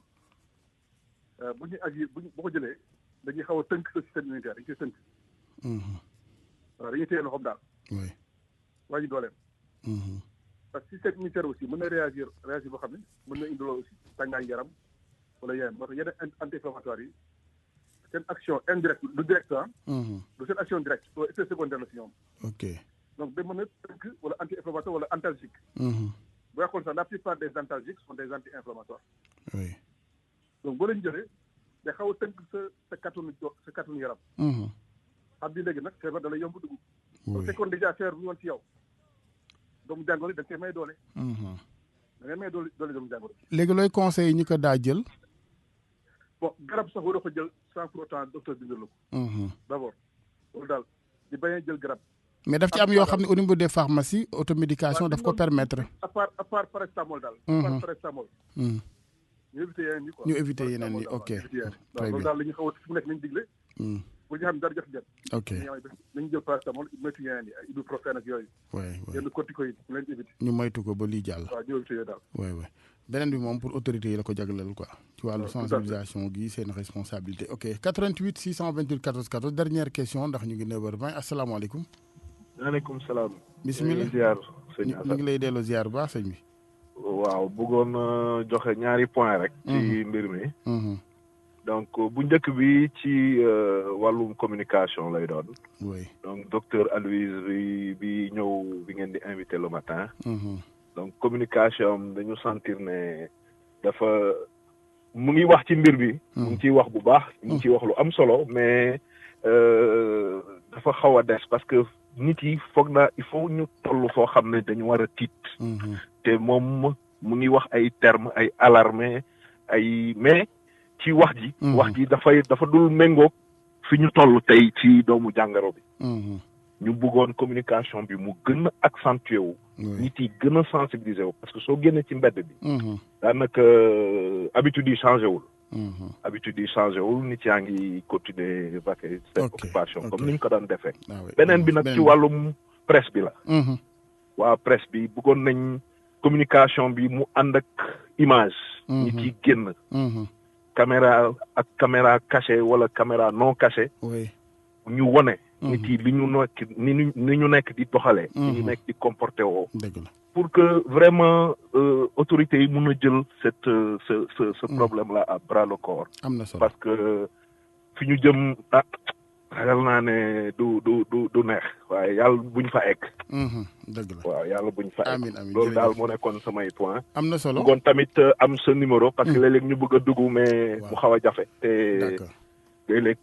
bu ñuy agir boo ko jëlee dañuy xaw a tënk sa système immunitaire dañu koy tënk. waaw dañuy téye loxoom daal. oui. waa ji dooleem. parce que système immunitaire aussi mën na réagir boo xam ne mën na indi loolu aussi tàngaay yaram wala yeneen moo tax yeneen anti-inflammatoires yi seen action indirecte du direct du seen action directe wala effet secondaire la si ñoom. ok donc day mën a tënk wala anti-inflammatoire wala antalgique. booy xool sax la plupart des antalgiques sont des anti-inflammatoires. oui. donc boo leen jëlee day xaw a tënk sa kattanu yaram. xam bi léegi nag feebar da lay yomb dugg. bu fekkoon déjà feebar bu ñu woon ci yow doomu jàngoro da nga koy may doole. da ngay may doole doomu jàngoro. léegi looy conseil ñi ko daa jël. bon garab sax waroo ko jël sans pour autant docteur bindal la ko. d'abord loolu daal di bañ a jël garab. mais daf ci am yoo xam ne au niveau des pharmacies automédication daf ko permettre. à part paracétamol daal. à part paracétamol. ñu éviter yeneen yi quoi. ñu éviter yeneen yi ok. très bien loolu daal la ñu xaw a fu mu nekk nañu digle. bu ñu xam dara jot ngeen. ok nañu jël paracétamol moytu yeneen yi ay ibuprofène ak yooyu. waay yenn corticoïdes ñu leen éviter. ñu moytu ko ba lii jàll. waaw ñu éviter yooyu daal. waay beneen bi moom pour autorités yi la ko jagleel quoi. ci wàllu sensibilisation gi seen responsabilité ok 88 628 14 14 dernière question ndax ñu ngi 9h20 asalaamaaleykum. maaleykum salaam. bisimilah ziar sëñ Assane ñu ngi lay delloo ziar bu baax sëñ bi. waaw bëggoon joxe ñaari point rek. ci mbir mi. donc bu njëkk bi ci wàllum communication lay doon. oui donc docteur Aloyse bi ñëw bi ngeen di invité le matin. donc communication dañu sentir ne dafa mu ngi wax ci mbir bi. mu ngi ciy wax bu baax. mu ngi ciy wax lu am solo mais dafa xaw a des parce que. nit yi foog naa il faut ñu toll foo xam ne dañu war a tiit. te moom mu ngi wax ay termes ay alarmé ay mais ci wax ji. wax ji dafa dul méngoog fi ñu toll tey ci doomu jàngoro bi. ñu bëggoon communication bi mu gën a accentué wu. nit yi gën a sensibiliser wu parce que soo génnee ci mbedd bi. daanaka habitude yi changé wul. habitude yi changé wul nit yaa ngi continuer vaquer seen occupation comme ni ñu ko daan defee. beneen bi nag ci wàllum presse bi la. waa presse bi bëggoon nañ communication bi mu ànd ak image. nit yi génn. caméra ak caméra cachée wala caméra non cachée. ñu wone nit yi li ñu nekk ni ñu nekk di doxalee. ni ñu nekk di comporté woo. pour que vraiment autorités yi mun a jël ce problème là à bras le corps. am na solo parce que fi ñu jëm ragal naa ne du neex waaye yàlla buñ fa egg. dëgg la waaw yàlla buñ fa egg. amiin amiin loolu daal moo nekkoon samay point. am na solo bëggoon tamit am sa numéro. parce que léeg-léeg ñu bëgg a dugg mais mu xaw a jafe. te léeg-léeg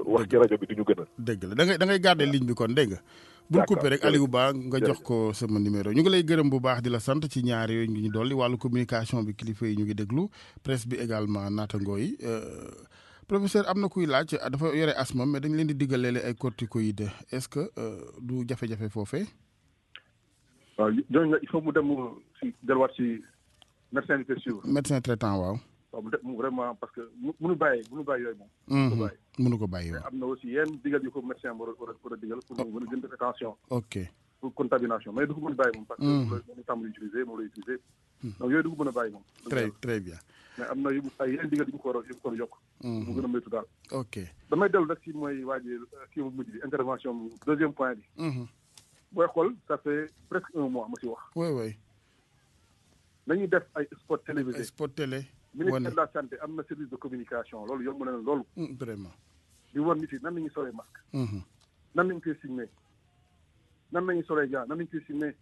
wax ci rajo bi du ñu gën a. dëgg la da ngay garder ligne bi kon dégg nga. bul coupé rek Aliou Ba nga jox ko sama numéro ñu ngi lay gërëm bu baax di la sant ci ñaar yooyu ñu dolli wàllu communication bi kilifa yi ñu ngi déglu presse bi également naatangoo yi professeur am na kuy laaj dafa yore asthme mais dañ leen di diggaleel ay corticoïdes est-ce que du jafe-jafe foofee. waaw ñooñu nag il faut mu dem si delluwaat si médecin bi suivre. médecin traitant waaw. waaw mu def vraiment parce que mënu bàyyi yooyu moom. mënu ko bàyyi waaw. am na aussi yenn digal yu ko médecin war a digal pour mu mën a gën def attention. ok pour contamination mais du ko mën a bàyyi moom parce que moom tàmbali utiliser moom lay utiliser donc yooyu du ko mën a bàyyi moom très bien mais am na yu ay yeneen digal yu mu ko war a yokk mu gën a moytu daal ok damay dellu rek si mooy waaji kii mu mujj bi intervention deuxième point bi booy xool ça fait presque 1 mois ma si wax oui nañuy def ay spot télévisé spot télé ministère de la santé am na service de communication loolu yomb na loolu vraiment di wan nit yi nan nañuy solee masque nan nañ koy signé nan nañuy solee gant nan nañ koy signé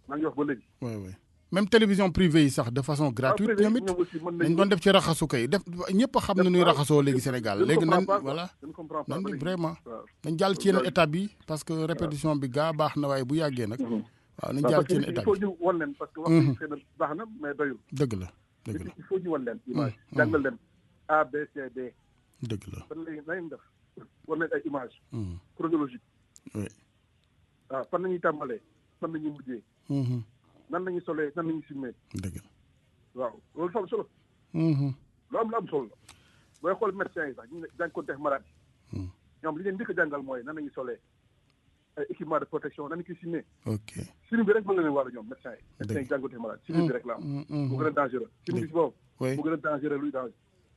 maa ngi wax ba léegi oui même télévision privée yi sax de façon gratuite ñoom it dañ doon def ci raxasu kay def ñëpp xam na ñuy raxasoo léegi Sénégal léegi nañ voilà nañ vraiment nañ jàll ci yeneen étape bi parce que répétition bi gaa baax na waaye bu yàggee nag waaw nañ jàll ci yeneen étape il faut ñu wan leen parce que wax nañ xëy na baax na mais doyul dëgg la il faut ñu wan leen image jàngal leen A B C D dëgg la fan léegi nañ def war nañ ay image chronologique oui waaw fan nañuy tàmbalee fan nañuy mujjee nan nañu solee nan nañu simmee dëgg waaw loolu am solo lu am solo la booy xool médecins yi sax ñu jànkoonte malade ñoom li leen njëkk a jàngal mooy nan nañu solee ay équipement de protection nan nañu koy simmee ok signe bi rek mën na leen wàllu ñoom médecins yi jànkoonte malade signe bi rek la am mu gën a dangereux signe bi si boobu mu gën a dangereux luy danger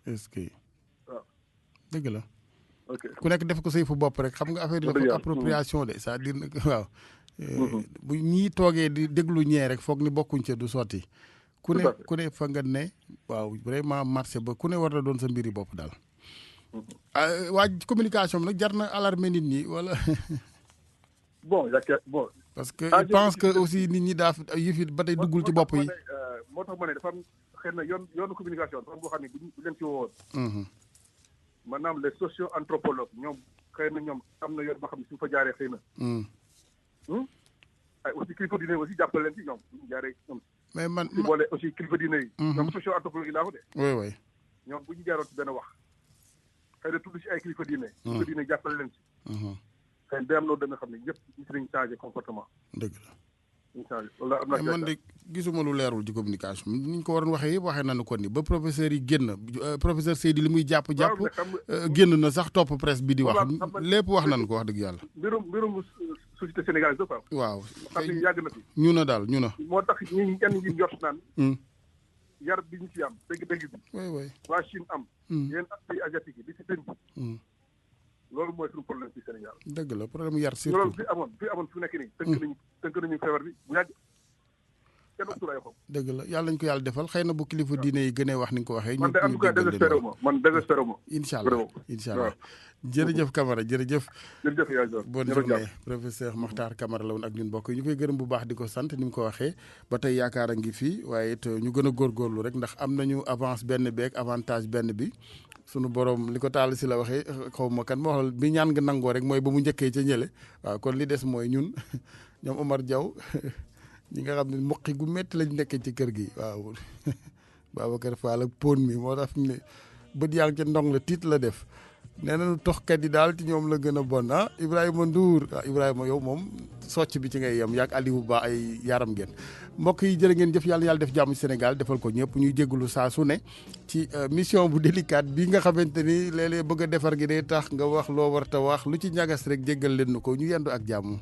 est-ce que waaw dëgg la ok ku nekk def ko say fu bopp rek xam nga affaire yi dafa appropriation de c'est-à-dire waaw bu ñii toogee di déglu ñee rek foog ni bokkuñ ca du sotti ku ne fa nga ne waaw vraiment marché ba ku ne war na doon sa mbiri bopp daal waa communication bi nag jar na alarmer nit ñi wala bon parce que je pense que aussi nit ñi daa yëf yi ba tey duggul ci bopp yi moo tax ma ne dafa am xëy na yoonu communication dafa am boo xam ne bu leen ci woowoon maanaam les socio anthropologues ñoom xëy na ñoom am na yoon boo xam ne su fa jaaree xëy na ay aussi kilifa diine aussi jàppale leen ci ñoom jaaree ñoom mais man si boole aussi kilifa diine yi ñoom socio anthropologue yi laa ko de oui ñoom bu ñu jaaroon ci benn wax xëy na tudd si ay kilifa diine jàppale leen ci xëy na day am loolu da nga xam ne ñëpp ñu si nañ changé comportement dëgg la mais man de gisuma lu leerul ci communication ni ñu ko waroon waxee yëpp waxee nañu ko ni ba professeur yi génn professeur Seydi li muy jàpp génn na sax topp presse bi di wax lépp wax nañu ko wax dëgg yàlla mbirum société sénégalaise dafa waaw xam ne yàgg na fi ñu na daal ñu na moo tax ñi ñenn ñi njort naan yar bi ñu ci am dëgg-dëgg bi oui waa Chine am yéen pays asiatique yi di ci tënk loolu mooy suñu problème ci Sénégal dëgg la problème yar surtout loolu fi amoon fu nekk nii tënk nañu feebar bi bu yàgg kenn waxtu lay xob dëgg la yàlla nañu ko yàlla defal xëy na bu kilifa diine yi gënee wax ni nga ko waxee man de en tout cas désespéré ma incha allah jërëjëf Camara jërëjëf bonne journée professeur Makhtar Camara la woon ak ñun mbokk yi ñu koy gërëm bu baax di ko sant ni mu ko waxee ba tey yaakaar a ngi fii waaye it ñu gën a góorgóorlu rek ndax am nañu avance benn beeg avantage benn bi sunu borom li ko taal si la waxee xaw ma kan ma wax bi ñaan nga nangoo rek mooy ba mu njëkkee ca ñële waaw kon li des mooy ñun ñoom Omar Diaw ñi nga xam ne mboqi gu métti lañ nekkee ci kër gi waaw Babacar Fall ak pon mi moo tax ne bët yaa ngi ca ndong la tiit la def nee nañu toxkat yi daal ci ñoom la gën a bon Ibrahima Ndour Ibrahima yow moom socc bi ci ngay yem yaag Aliou Ba ay yaram ngeen mbokk yi jërë ngeen jëf yàlla def jàmm Sénégal defal ko ñëpp ñuy jégalu saa su ne ci mission bu délicate bi nga xamante ni léeg-léeg bëgg a defar gi day tax nga wax loo war ta wax lu ci ñagas rek jéggal leen ko ñu yendu ak jàmm